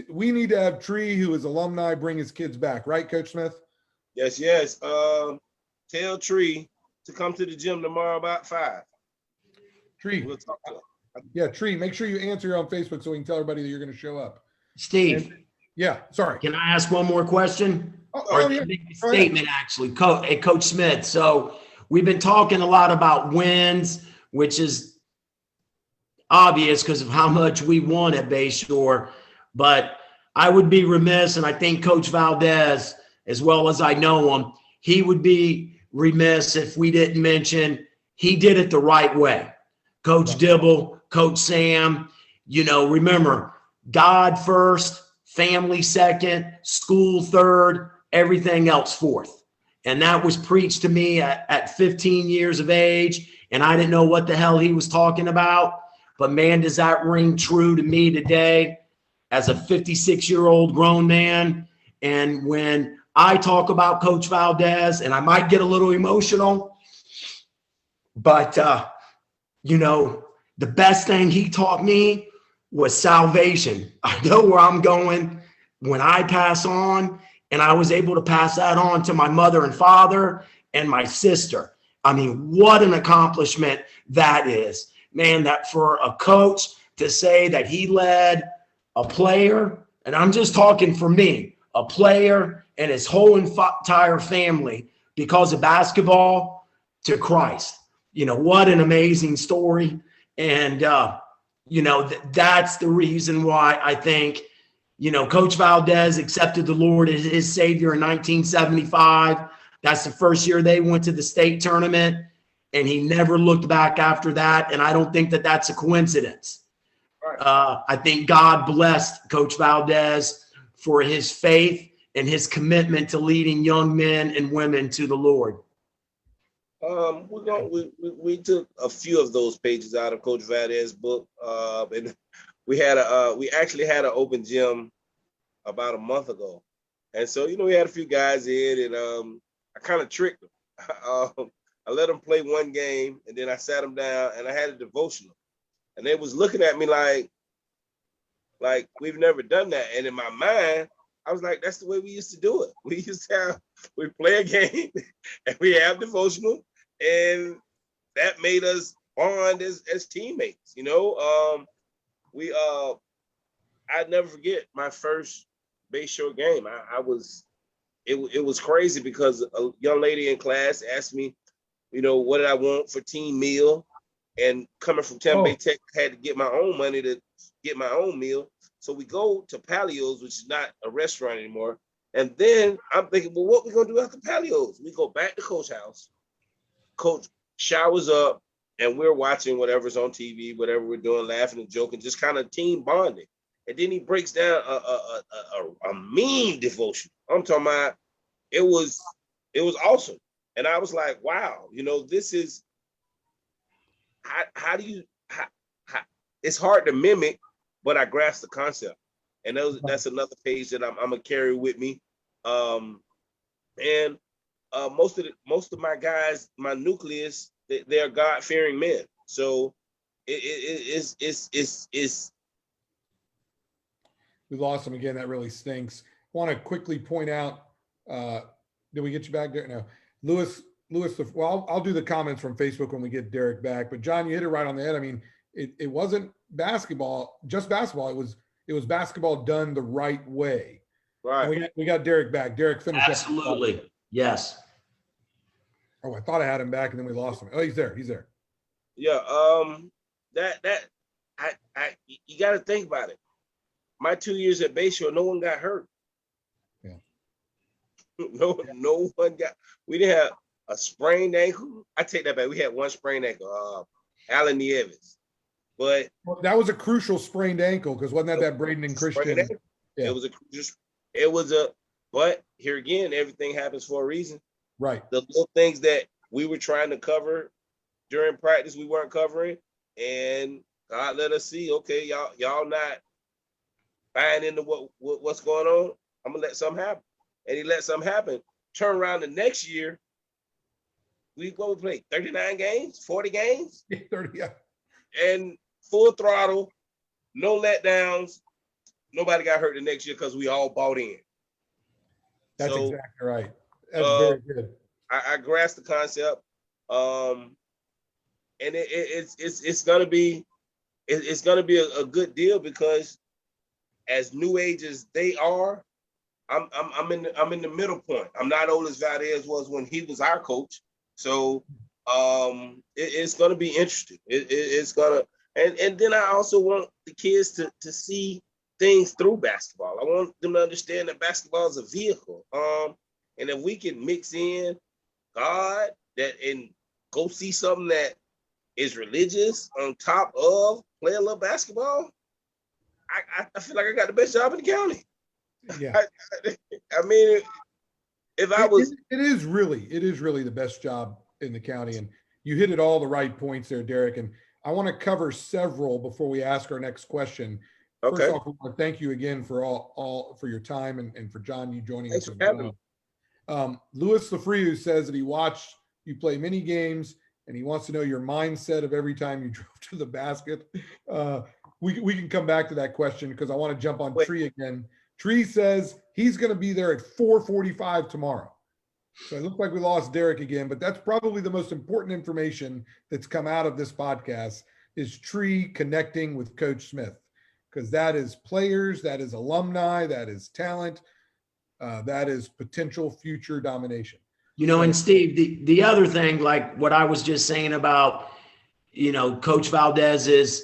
we need to have Tree, who is alumni, bring his kids back. Right, Coach Smith? Yes. Tell Tree to come to the gym tomorrow about 5. Tree. We'll talk to him. Yeah, Tree, make sure you answer on Facebook so we can tell everybody that you're going to show up. Steve. Yeah, sorry. Can I ask one more question? Yeah. Make a statement, actually, Coach Smith. So we've been talking a lot about wins, which is obvious because of how much we won at Bayshore. But I would be remiss, and I think Coach Valdez, as well as I know him, he would be remiss if we didn't mention he did it the right way. Coach Dibble, Coach Sam, remember, God first, family second, school third, everything else fourth. And that was preached to me at 15 years of age, and I didn't know what the hell he was talking about. But man, does that ring true to me today as a 56-year-old grown man. And when I talk about Coach Valdez, and I might get a little emotional, But, you know, the best thing he taught me was salvation. I know where I'm going when I pass on, and I was able to pass that on to my mother and father and my sister. I mean, what an accomplishment that is, man, that for a coach to say that he led a player, and I'm just talking for me, a player and his whole entire family because of basketball to Christ. You know, what an amazing story. And, you know, that's the reason why I think, you know, Coach Valdez accepted the Lord as his Savior in 1975. That's the first year they went to the state tournament, and he never looked back after that. And I don't think that that's a coincidence. Right. I think God blessed Coach Valdez for his faith and his commitment to leading young men and women to the Lord. We took a few of those pages out of Coach Valdez's book, and we actually had an open gym about a month ago, and so we had a few guys in, and I kind of tricked them. I let them play one game, and then I sat them down, and I had a devotional, and they was looking at me like we've never done that, and in my mind, I was like, that's the way we used to do it. We play a game, and we have devotional, and that made us bond as teammates. I'd never forget my first Bayshore game. It was crazy because a young lady in class asked me, what did I want for team meal, and coming from Tampa Bay Tech, I had to get my own money to get my own meal. So we go to Palio's, which is not a restaurant anymore. And then I'm thinking, well, what we gonna do after Palio's? We go back to Coach's house. Coach showers up, and we're watching whatever's on TV, whatever we're doing, laughing and joking, just kind of team bonding. And then he breaks down a mean devotion. I'm talking about it was awesome. And I was like, wow, this is how do you it's hard to mimic, but I grasp the concept. And that's another page that I'm gonna carry with me. And most of my guys, my nucleus, they're God-fearing men. So it's we lost him again. That really stinks. I want to quickly point out, did we get you back there? No. Lewis, well, I'll do the comments from Facebook when we get Derek back. But John, you hit it right on the head. I mean, it wasn't basketball, just basketball. It was basketball done the right way. Right. And we got Derek back. Derek finished. Absolutely. Yes. Oh, I thought I had him back and then we lost him. Oh, he's there. He's there. Yeah. You got to think about it. My 2 years at Bayshore, no one got hurt. Yeah. No one got. We didn't have a sprained ankle. I take that back. We had one sprained ankle. Alan Nieves. But that was a crucial sprained ankle because wasn't that Braden and Christian? Yeah. It was a. But here again, everything happens for a reason. Right. The little things that we were trying to cover during practice, we weren't covering, and God let us see. Okay, y'all not buying into what's going on. I'm gonna let something happen, and he let something happen. Turn around the next year. We played 39 games, 40 games, 30, yeah, and full throttle, no letdowns. Nobody got hurt the next year because we all bought in. That's exactly right. That's very good. I grasp the concept, and it's gonna be a good deal because as new age as they are, I'm in the middle point. I'm not old as Valdez was when he was our coach, so it's gonna be interesting. It's gonna and then I also want the kids to see things through basketball. I want them to understand that basketball is a vehicle. And if we can mix in God and go see something that is religious on top of play a little basketball, I feel like I got the best job in the county. Yeah. I mean, if I was, it is really the best job in the county, and you hit it all the right points there, Derek. And I want to cover several before we ask our next question. Okay. First off, I want to thank you again for all for your time and for John, you joining Thanks us for having me. Louis Lafriou says that he watched you play many games and he wants to know your mindset of every time you drove to the basket. We can come back to that question because I want to jump on Tree again. Tree says he's going to be there at 4:45 tomorrow. So it looks like we lost Derek again, but that's probably the most important information that's come out of this podcast is Tree connecting with Coach Smith, because that is players, that is alumni, that is talent, that is potential future domination. And Steve, the other thing, like what I was just saying about, Coach Valdez's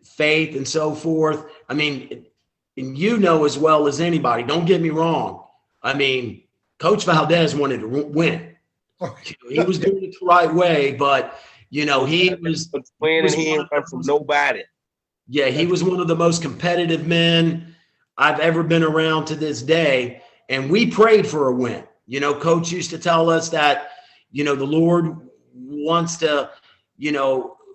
faith and so forth. I mean, and as well as anybody, don't get me wrong. I mean, Coach Valdez wanted to win. He was doing it the right way, but he was playing, and he ain't run from nobody. Yeah, he was one of the most competitive men I've ever been around to this day, and we prayed for a win. Coach used to tell us that the Lord wants to,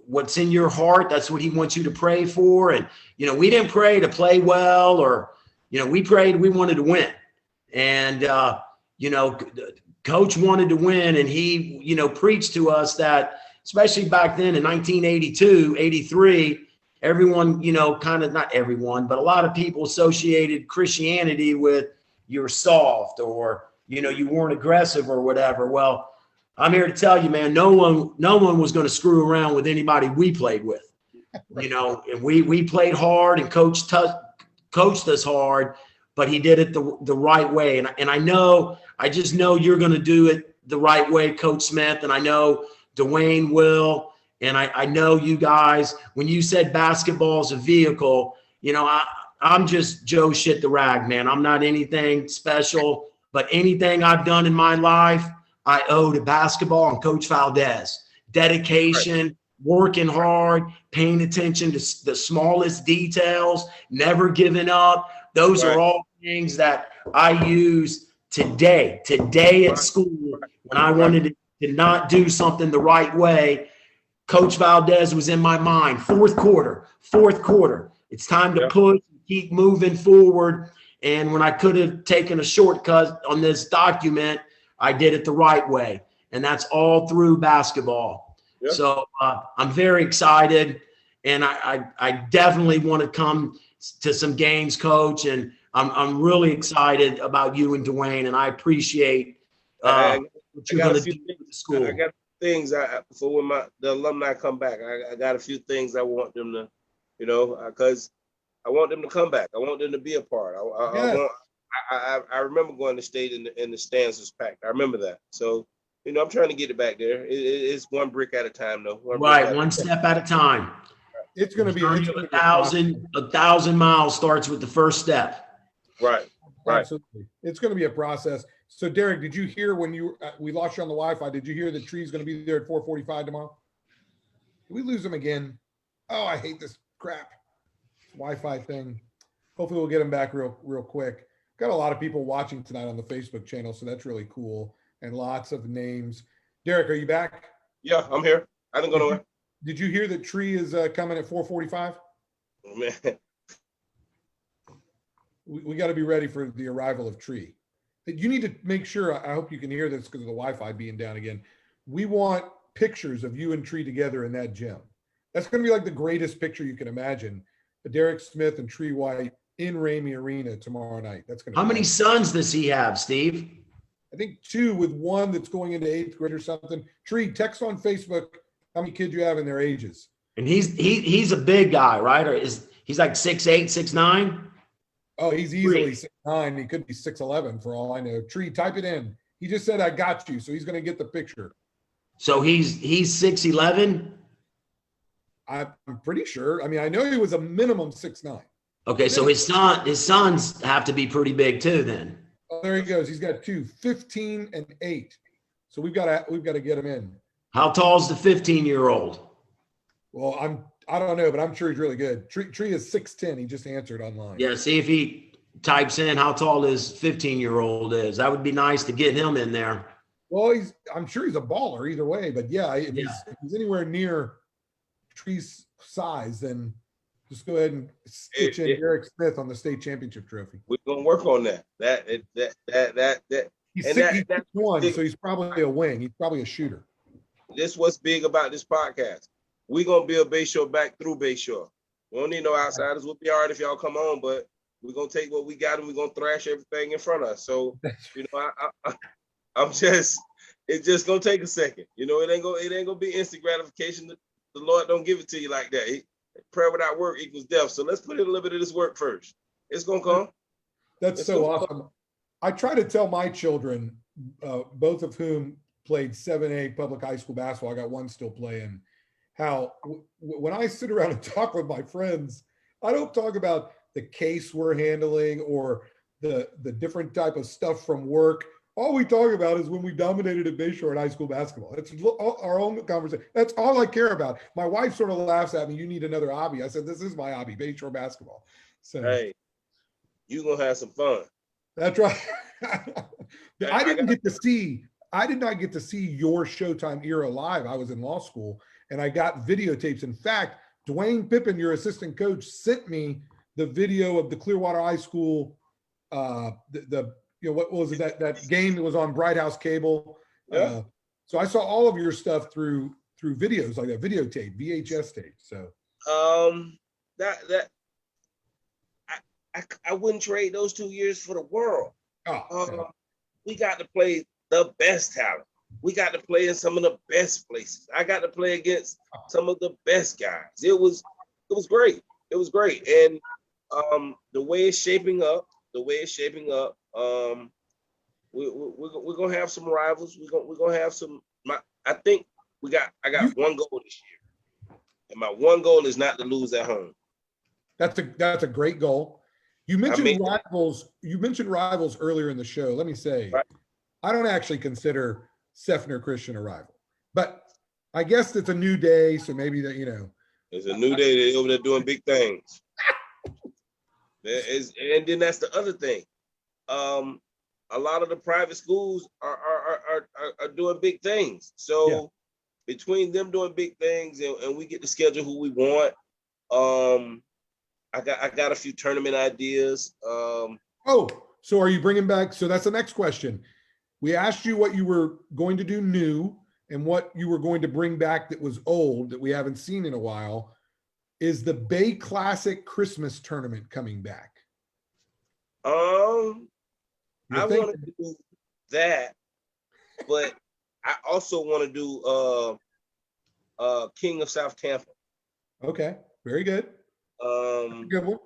what's in your heart, that's what he wants you to pray for. And we didn't pray to play well, or we prayed, we wanted to win. And Coach wanted to win, and he, preached to us that, especially back then in 1982, 83, everyone, kind of, not everyone, but a lot of people associated Christianity with you're soft or, you weren't aggressive or whatever. Well, I'm here to tell you, man, no one was going to screw around with anybody we played with, and we played hard, and coached us hard, but he did it the right way. And I just know you're going to do it the right way, Coach Smith. And I know Dwayne will. And I know you guys, when you said basketball is a vehicle, I'm just Joe shit the rag, man. I'm not anything special, but anything I've done in my life, I owe to basketball and Coach Valdez. Dedication, right. Working hard, paying attention to the smallest details, never giving up. Those right. are all things that I use today at school when I wanted to not do something the right way. Coach Valdez was in my mind. Fourth quarter. It's time to push, keep moving forward. And when I could have taken a shortcut on this document, I did it the right way. And that's all through basketball. Yep. So I'm very excited. And I definitely want to come to some games, Coach. And I'm really excited about you and Dwayne. And I appreciate what you're going to do with the school. I got things for when the alumni come back. I got a few things I want them to, because I want them to come back. I want them to be a part. I remember going to state in the stands was packed. I remember that. So, I'm trying to get it back there. It's one brick at a time, though. One step at a time. It's going to be 1,000 miles starts with the first step. Right. Absolutely. It's going to be a process. So, Derek, did you hear when we lost you on the Wi-Fi? Did you hear the Tree's going to be there at 4:45 tomorrow? Did we lose him again? Oh, I hate this crap Wi-Fi thing. Hopefully, we'll get him back real quick. Got a lot of people watching tonight on the Facebook channel, so that's really cool. And lots of names. Derek, are you back? Yeah, I'm here. I didn't go nowhere. Did you hear that Tree is coming at 4:45? Oh, man. We got to be ready for the arrival of Tree. You need to make sure, I hope you can hear this because of the Wi-Fi being down again. We want pictures of you and Tree together in that gym. That's going to be like the greatest picture you can imagine. Derek Smith and Tree White in Ramey Arena tomorrow night. That's going to How many sons does he have, Steve? I think 2, with one that's going into 8th grade or something. Tree, text on Facebook how many kids you have in their ages. And he's a big guy, right? Or he's like 6'8", 6'9"? Oh, he's easily 6'9". He could be 6'11" for all I know. Tree, type it in. He just said, I got you. So he's going to get the picture. So he's 6'11"? I'm pretty sure. I mean, I know he was a minimum 6'9". Okay, so his sons have to be pretty big too then. Oh, there he goes. He's got 2, 15 and 8. So we've got to get him in. How tall is the 15-year-old? Well, I don't know, but I'm sure he's really good. Tree is 6'10". He just answered online. Yeah, see if he types in how tall his 15-year-old is. That would be nice to get him in there. Well, I'm sure he's a baller either way, but if he's anywhere near Tree's size, then just go ahead and stitch in Derek Smith on the state championship trophy. We're gonna work on that. He's 6'1", so he's probably a wing. He's probably a shooter. this what's big about this podcast. We're gonna build Bayshore back through Bayshore. We don't need no outsiders. We'll be all right if y'all come on, but we're gonna take what we got and we're gonna thrash everything in front of us. So, you know, I'm just, it's just gonna take a second. You know, it ain't gonna be instant gratification. The Lord don't give it to you like that. Prayer without work equals death. So let's put in a little bit of this work first. It's gonna come. That's so awesome. I try to tell my children, both of whom played 7A public high school basketball, I got one still playing, how when I sit around and talk with my friends, I don't talk about the case we're handling or the different type of stuff from work. All we talk about is when we dominated at Bayshore in high school basketball. It's our own conversation. That's all I care about. My wife sort of laughs at me. You need another hobby. I said, this is my hobby, Bayshore basketball. So hey, you gonna have some fun. That's right. I did not get to see your Showtime era live. I was in law school and I got videotapes. In fact, Dwayne Pippin, your assistant coach, sent me the video of the Clearwater High School, what was it, that game that was on Bright House Cable. Yeah. So I saw all of your stuff through videos, like that videotape, VHS tape. So I wouldn't trade those 2 years for the world. We got to play the best talent. We got to play in some of the best places. I got to play against some of the best guys. It was great. It was great. And the way it's shaping up, we're gonna have some rivals. We're gonna have some. I think I got one goal this year, and my one goal is not to lose at home. That's a great goal. You mentioned rivals. You mentioned rivals earlier in the show. Let me say, right. I don't actually consider Seffner Christian a rival, but I guess it's a new day, so maybe that it's a new day. They're over there doing big things. And then that's the other thing. A lot of the private schools are doing big things. So between them doing big things and we get to schedule who we want. I got a few tournament ideas. So are you bringing back? So that's the next question. We asked you what you were going to do new and what you were going to bring back that was old that we haven't seen in a while. Is the Bay Classic Christmas tournament coming back? I want to do that, but I also want to do King of South Tampa. Okay, very good. Good one.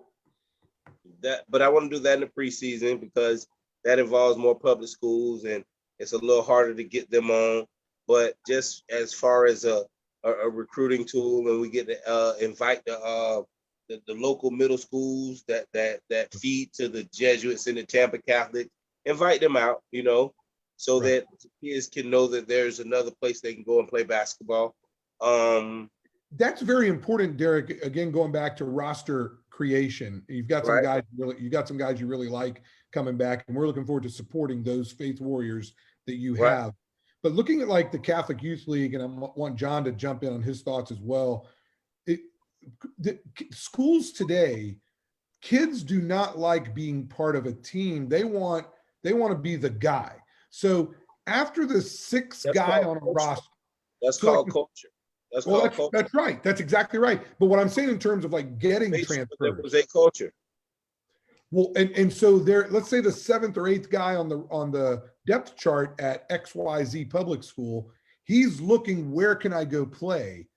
But I want to do that in the preseason because that involves more public schools and it's a little harder to get them on. But just as far as a recruiting tool, and we get to invite the local middle schools that feed to the Jesuits and the Tampa Catholic, invite them out, so that kids can know that there's another place they can go and play basketball. That's very important, Derek. Again, going back to roster creation, you've got some guys you really like coming back, and we're looking forward to supporting those faith warriors that you have. But looking at like the Catholic Youth League, and I want John to jump in on his thoughts as well. The schools today, kids do not like being part of a team. They want to be the guy. So after the sixth guy on a roster, that's called culture. That's right. That's exactly right. But what I'm saying in terms of like getting transferred, it was a culture. Well, and so there, let's say the seventh or eighth guy on the depth chart at XYZ public school, he's looking, where can I go play?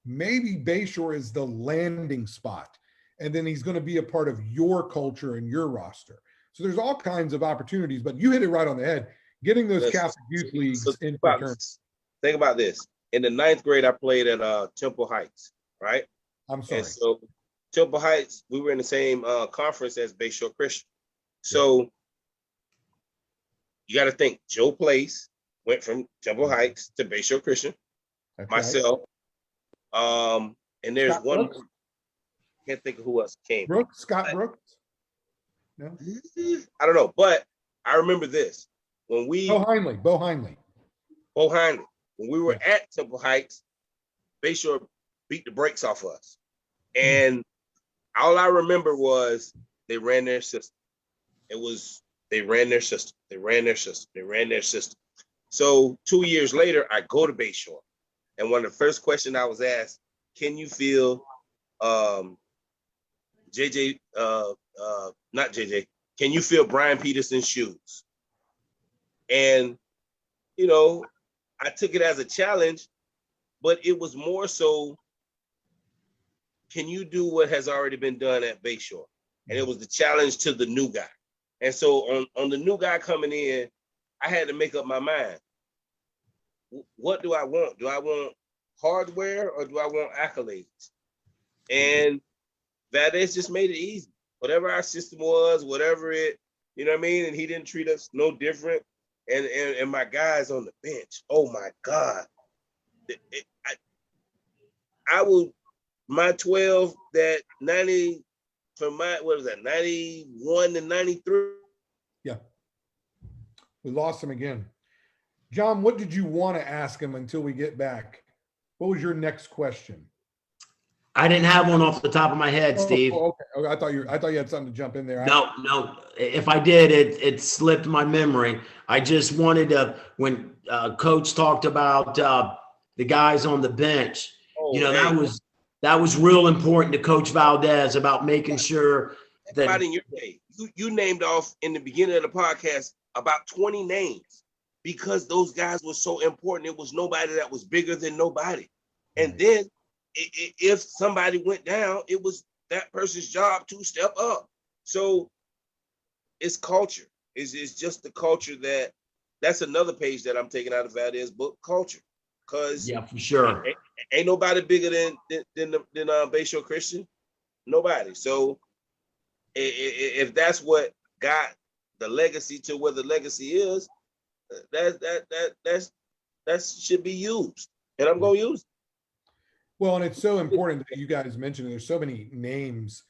Maybe Bayshore is the landing spot. And then he's going to be a part of your culture and your roster. So there's all kinds of opportunities, but you hit it right on the head. Getting those Catholic youth leagues in return. Think about this. In the ninth grade, I played at Temple Heights, right? I'm sorry. And so Temple Heights, we were in the same conference as Bayshore Christian. So you got to think, Joe Place went from Temple Heights to Bayshore Christian, myself. And there's Scott one, Brooks? can't think of who else came. Scott Brooks? No? I don't know, but I remember this. When we Bo Heinley. When we were at Temple Heights, Bayshore beat the brakes off us. And all I remember was they ran their system. They ran their system. So 2 years later, I go to Bayshore And one of the first questions I was asked, can you feel JJ, not JJ, can you feel Brian Peterson's shoes? And, you know, I took it as a challenge, but it was more so, can you do what has already been done at Bayshore? And it was the challenge to the new guy. And so on the new guy coming in, I had to make up my mind. What do I want? Do I want hardware or do I want accolades? And Valdez just made it easy. Whatever our system was, whatever it, you know what I mean? And he didn't treat us no different. And my guys on the bench, oh my God. I will, my 12, that 90, from my, what was that, 91 to 93? Yeah. We lost him again. John, what did you want to ask him until we get back? What was your next question? I didn't have one off the top of my head, Steve. Okay. I thought you had something to jump in there. No. If I did, it slipped my memory. I just wanted to, when Coach talked about the guys on the bench, that was real important to Coach Valdez about making sure that. In your day, you named off in the beginning of the podcast about 20 names because those guys were so important. It was nobody that was bigger than nobody. And then if somebody went down, it was that person's job to step up. So it's culture. It's just the culture that's another page that I'm taking out of Valdez's book, culture. Because yeah, for sure, ain't nobody bigger than Bayshore Christian, nobody. So if that's what got the legacy to where the legacy is, that should be used, and I'm gonna use it. Well, and it's so important that you guys mentioned there's so many names.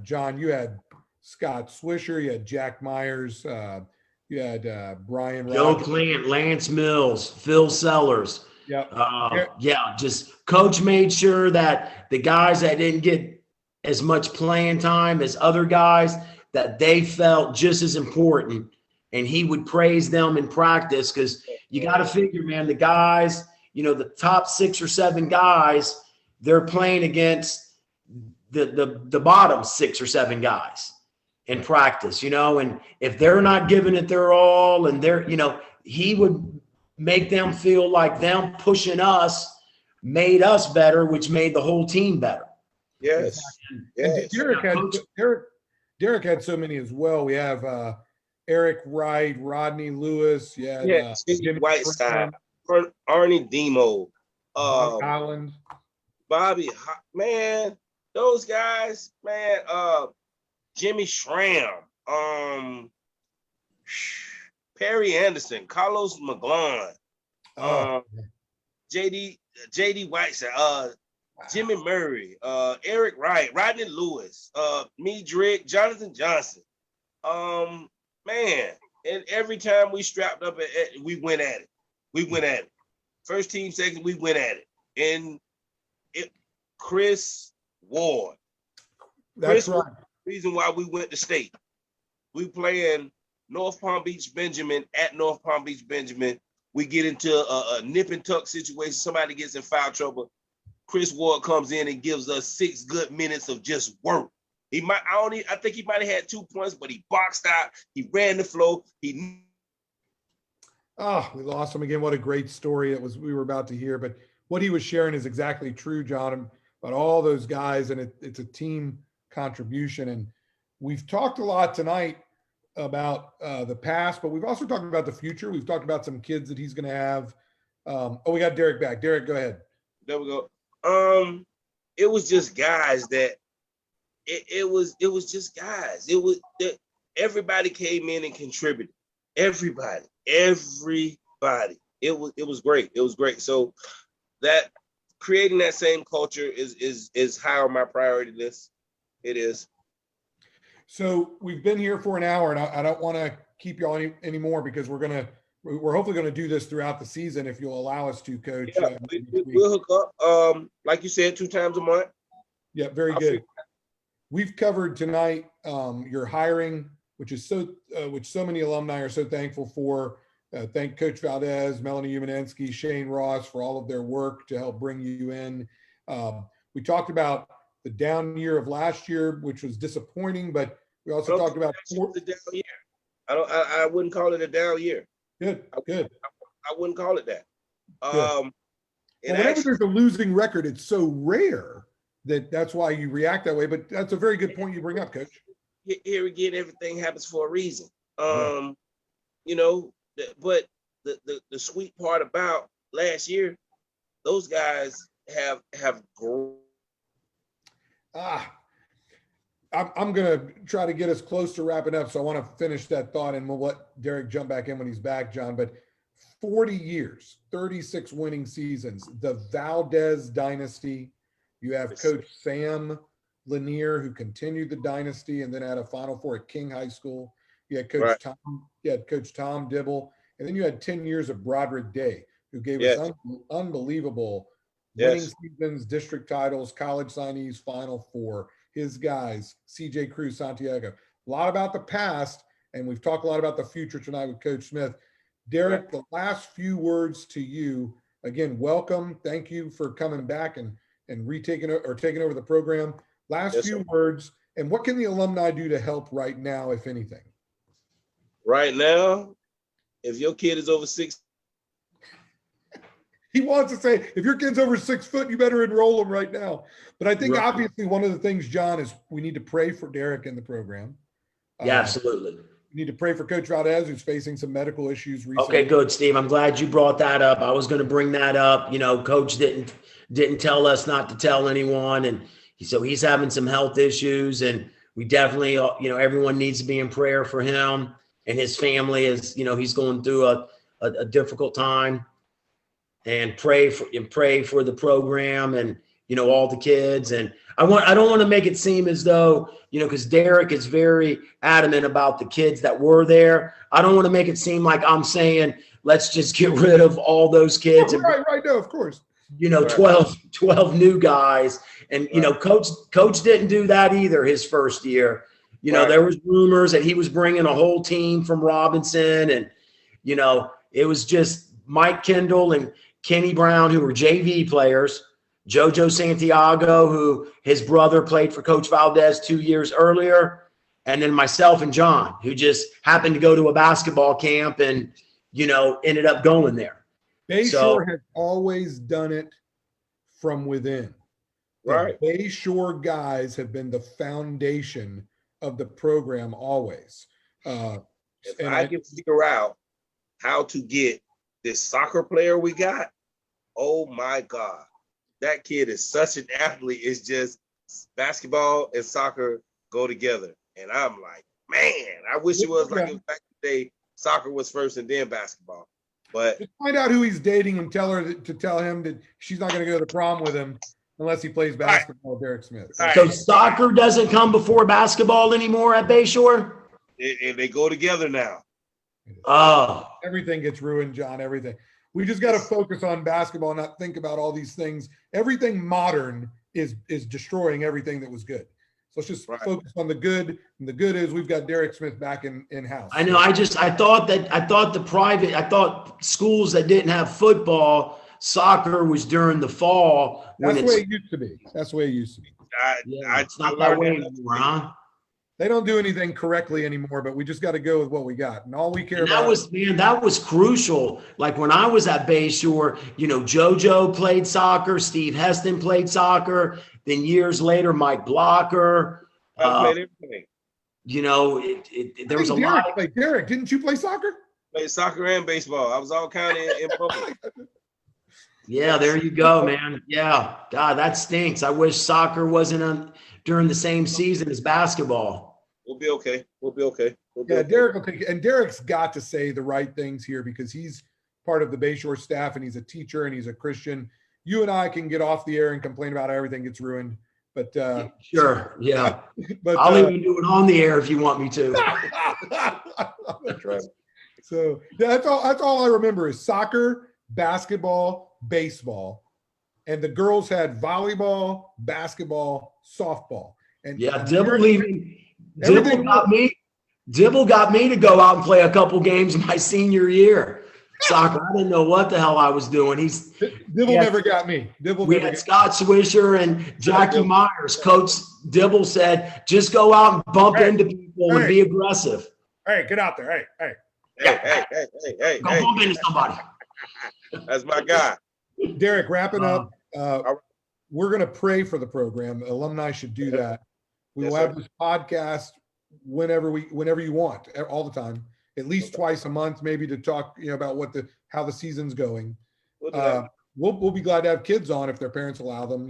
John, you had Scott Swisher, you had Jack Myers, you had Brian Joe Rogers. Clint, Lance Mills, Phil Sellers. Yeah. Just Coach made sure that the guys that didn't get as much playing time as other guys, that they felt just as important. And he would praise them in practice because you got to figure, man, the guys, the top 6 or 7 guys, they're playing against the bottom 6 or 7 guys in practice, and if they're not giving it their all and he would make them feel like them pushing us made us better, which made the whole team better. Yes. And Derek had so many as well. We have Eric Wright, Rodney Lewis, Jimmy Whiteside, Arnie Demo, Holland, Bobby, man, those guys, man, Jimmy Schramm, Perry Anderson, Carlos McGlone, JD Whiteside, Jimmy Murray, Eric Wright, Rodney Lewis, me, Drake, Jonathan Johnson. Man, and every time we strapped up, we went at it. First team, second, we went at it. And Chris Ward. That's right. Reason why we went to state. We playing North Palm Beach Benjamin at North Palm Beach Benjamin. We get into a nip and tuck situation. Somebody gets in foul trouble. Chris Ward comes in and gives us 6 good minutes of just work. I think he might have had 2 points, but he boxed out. He ran the flow. We lost him again. What a great story we were about to hear. But what he was sharing is exactly true, John, about all those guys, and it's a team contribution. And we've talked a lot tonight about the past, but we've also talked about the future. We've talked about some kids that he's going to have. We got Derek back. Derek, go ahead. There we go. It was just guys that it was just guys. It was that everybody came in and contributed. Everybody. It was great. It was great. So that creating that same culture is high on my priority list. It is. So we've been here for an hour, and I don't want to keep y'all anymore because we're hopefully going to do this throughout the season if you'll allow us to, Coach. Yeah, we'll hook up. Like you said, 2 times a month. Yeah, very good. We've covered tonight your hiring, which so many alumni are so thankful for. thank Coach Valdez, Melanie Umanensky, Shane Ross for all of their work to help bring you in. We talked about the down year of last year, which was disappointing, but we also talked about the down year. I wouldn't call it a down year. Good. I wouldn't call it that. Well, whenever there's a losing record, it's so rare that's why you react that way. But that's a very good point you bring up, Coach. Here again, everything happens for a reason. You know, but the sweet part about last year, those guys have grown. I'm going to try to get us close to wrapping up. So I want to finish that thought, and we'll let Derek jump back in when he's back, John. But 40 years, 36 winning seasons, the Valdez dynasty. You have Coach Sam Lanier, who continued the dynasty and then had a Final Four at King High School. You had Coach Tom. You had Coach Tom Dibble, and then you had 10 years of Broderick Day, who gave us unbelievable winning seasons, district titles, college signees, Final Four. His guys, CJ Cruz, Santiago. A lot about the past, and we've talked a lot about the future tonight with Coach Smith. Derek, the last few words to you. Again, welcome. Thank you for coming back and taking over the program. Last few words, and what can the alumni do to help right now, if anything? Right now, if your kid is over 6, he wants to say, if your kid's over 6 foot, you better enroll him right now. But I think obviously one of the things, John, is we need to pray for Derek in the program. Yeah, absolutely. We need to pray for Coach Valdez, who's facing some medical issues recently. Okay, good, Steve. I'm glad you brought that up. I was going to bring that up. You know, Coach didn't tell us not to tell anyone, and so he's having some health issues, and we definitely, you know, everyone needs to be in prayer for him and his family as, you know, he's going through a difficult time, and pray for the program and, you know, all the kids. And I don't want to make it seem as though, you know, because Derek is very adamant about the kids that were there. I don't want to make it seem like I'm saying, let's just get rid of all those kids. Right. No, of course. You know, 12 new guys. And, you know, coach didn't do that either his first year. You know, there was rumors that he was bringing a whole team from Robinson. And, you know, it was just Mike Kendall and Kenny Brown, who were JV players, JoJo Santiago, who his brother played for Coach Valdez 2 years earlier, and then myself and John, who just happened to go to a basketball camp and, you know, ended up going there. Bayshore has always done it from within. Right. The Bayshore guys have been the foundation of the program always. If I can figure out how to get this soccer player we got, oh my God. That kid is such an athlete. It's just basketball and soccer go together. And I'm like, man, I wish it was like it was back in the day, soccer was first and then basketball. But just find out who he's dating and tell him that she's not going to go to the prom with him unless he plays basketball with Derek Smith. So soccer doesn't come before basketball anymore at Bayshore? They go together now. Oh. Everything gets ruined, John, everything. We just got to focus on basketball and not think about all these things. Everything modern is destroying everything that was good. So let's just focus on the good. And the good is we've got Derek Smith back in-house. I know. I thought schools that didn't have football, soccer was during the fall. That's the way it used to be. It's not that way anymore, huh? They don't do anything correctly anymore, but we just got to go with what we got. And all we care about. That was crucial. Like when I was at Bayshore, you know, JoJo played soccer, Steve Heston played soccer. Then years later, Mike Blocker. I played everything. You know, there was a lot. Derek, didn't you play soccer? Played soccer and baseball. I was all kind of in public. Yeah, there you go, man. Yeah, God, that stinks. I wish soccer wasn't during the same season as basketball. We'll be okay. Derek will take it. And Derek's got to say the right things here because he's part of the Bayshore staff and he's a teacher and he's a Christian. You and I can get off the air and complain about how everything gets ruined. But sure, yeah. But I'll even do it on the air if you want me to. That's right. So that's all I remember is soccer, basketball, baseball, and the girls had volleyball, basketball, softball. And Dibble got me to go out and play a couple games my senior year. soccer. I didn't know what the hell I was doing. Dibble never got me. We had Scott Swisher and Jackie Myers. Coach Dibble said, just go out and bump into people and be aggressive. Hey, get out there. Hey. Hey. Go bump into somebody. That's my guy. Derek, wrapping up. We're going to pray for the program. Alumni should do that. We will have this podcast whenever you want, all the time, at least twice a month, maybe to talk, about how the season's going. We'll be glad to have kids on if their parents allow them.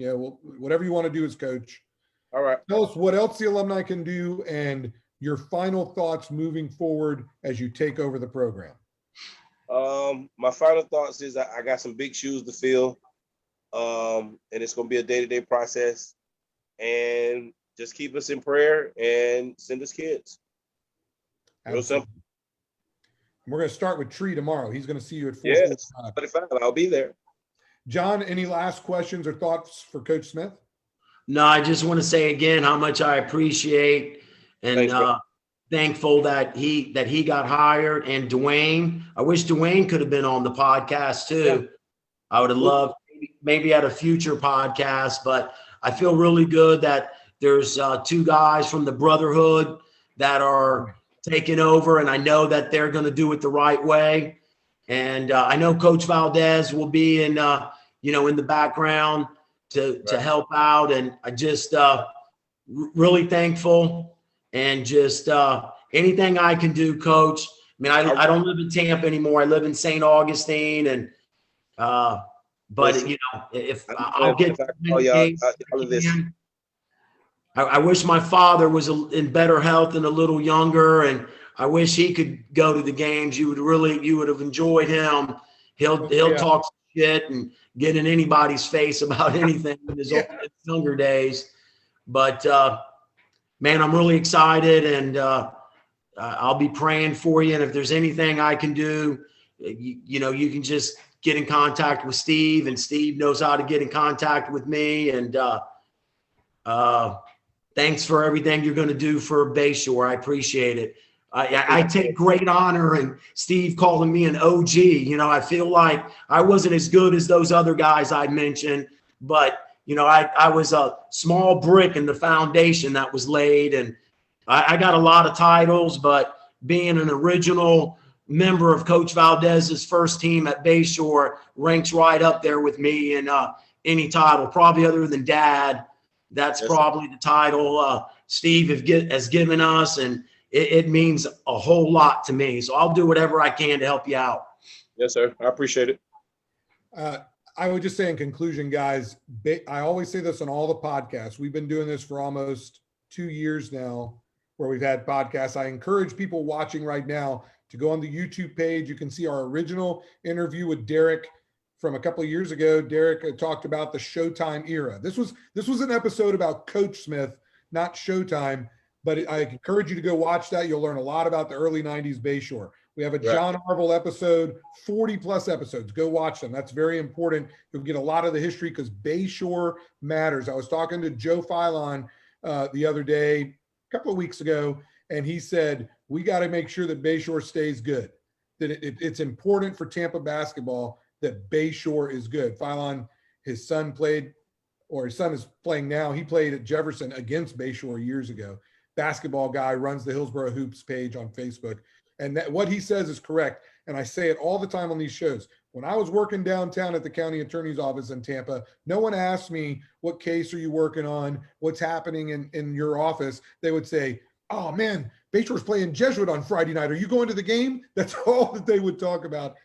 Whatever you want to do as coach. All right. Tell us what else the alumni can do and your final thoughts moving forward as you take over the program. My final thoughts is I got some big shoes to fill. And it's going to be a day-to-day process, and just keep us in prayer and send us kids. Real simple. We're going to start with Tree tomorrow. He's going to see you at 4:45. Yes, 45. I'll be there. John, any last questions or thoughts for Coach Smith? No, I just want to say again how much I appreciate and thankful that he got hired. And Dwayne, I wish Dwayne could have been on the podcast too. Yeah. I would have loved maybe at a future podcast, but I feel really good that there's two guys from the Brotherhood that are taking over, and I know that they're going to do it the right way. And I know Coach Valdez will be in the background to help out, and I just really thankful, and just anything I can do, Coach. I mean, I don't live in Tampa anymore. I live in St. Augustine, and but if I'll get I wish my father was in better health and a little younger, and I wish he could go to the games. You would have enjoyed him. He'll talk shit and get in anybody's face about anything in his younger days. But man, I'm really excited, and I'll be praying for you. And if there's anything I can do, you can just get in contact with Steve, and Steve knows how to get in contact with me. And thanks for everything you're going to do for Bayshore. I appreciate it. I take great honor in Steve calling me an OG. I feel like I wasn't as good as those other guys I mentioned, but I was a small brick in the foundation that was laid, and I got a lot of titles, but being an original member of Coach Valdez's first team at Bayshore ranks right up there with me in any title, probably other than Dad. That's probably the title Steve has given us, and it means a whole lot to me. So I'll do whatever I can to help you out. Yes, sir. I appreciate it. I would just say in conclusion, guys, I always say this on all the podcasts. We've been doing this for almost 2 years now, where we've had podcasts. I encourage people watching right now to go on the YouTube page. You can see our original interview with Derek from a couple of years ago. Derek talked about the Showtime era. This was an episode about Coach Smith, not Showtime, but I encourage you to go watch that. You'll learn a lot about the early 90s Bayshore. We have a John Harville episode, 40 plus episodes. Go watch them. That's very important. You'll get a lot of the history because Bayshore matters. I was talking to Joe Filon the other day, a couple of weeks ago, and he said, we got to make sure that Bayshore stays good, that it's important for Tampa basketball that Bayshore is good. Filon, his son is playing now. He played at Jefferson against Bayshore years ago. Basketball guy, runs the Hillsborough Hoops page on Facebook. And what he says is correct. And I say it all the time on these shows. When I was working downtown at the county attorney's office in Tampa, no one asked me, what case are you working on? What's happening in your office? They would say, oh man, Bayshore's playing Jesuit on Friday night. Are you going to the game? That's all that they would talk about.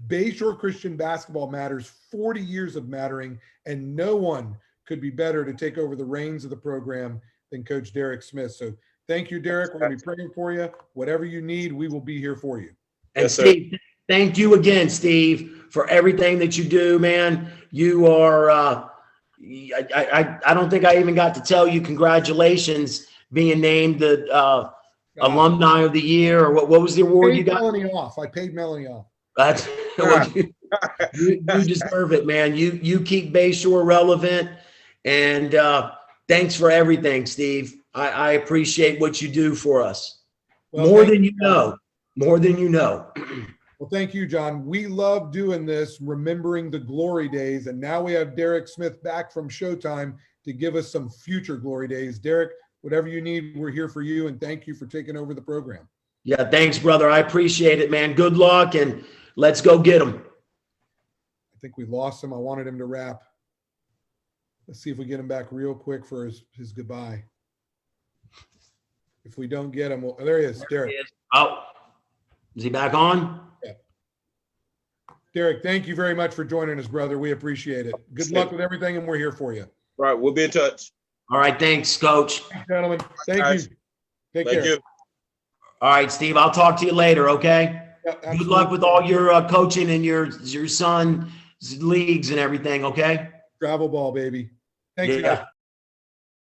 Bayshore Christian basketball matters, 40 years of mattering, and no one could be better to take over the reins of the program than Coach Derek Smith. So thank you, Derek. We're going to be praying for you. Whatever you need, we will be here for you. And yes, Steve, thank you again, Steve, for everything that you do, man. You are, I don't think I even got to tell you congratulations being named the Alumni of the Year, or what was the award you got? I paid Melanie off. That's you deserve it, man. You keep Bayshore relevant, and thanks for everything, Steve. I appreciate what you do for us. Well, more than you know. Well, thank you, John. We love doing this, remembering the glory days. And now we have Derek Smith back from Showtime to give us some future glory days. Derek, whatever you need, we're here for you. And thank you for taking over the program. Yeah, thanks, brother. I appreciate it, man. Good luck, and let's go get him. I think we lost him. I wanted him to wrap. Let's see if we get him back real quick for his goodbye. If we don't get him, well, there he is, Derek. Oh, is he back on? Yeah. Derek, thank you very much for joining us, brother. We appreciate it. Good luck with everything, and we're here for you. All right, we'll be in touch. All right, thanks, Coach. Gentlemen, thank Guys. you. Take Thank care. you. All right, Steve, I'll talk to you later, okay? Yeah, Good absolutely. luck with all your coaching and your son's leagues and everything, okay? Travel ball, baby. Thanks, Yeah. guys.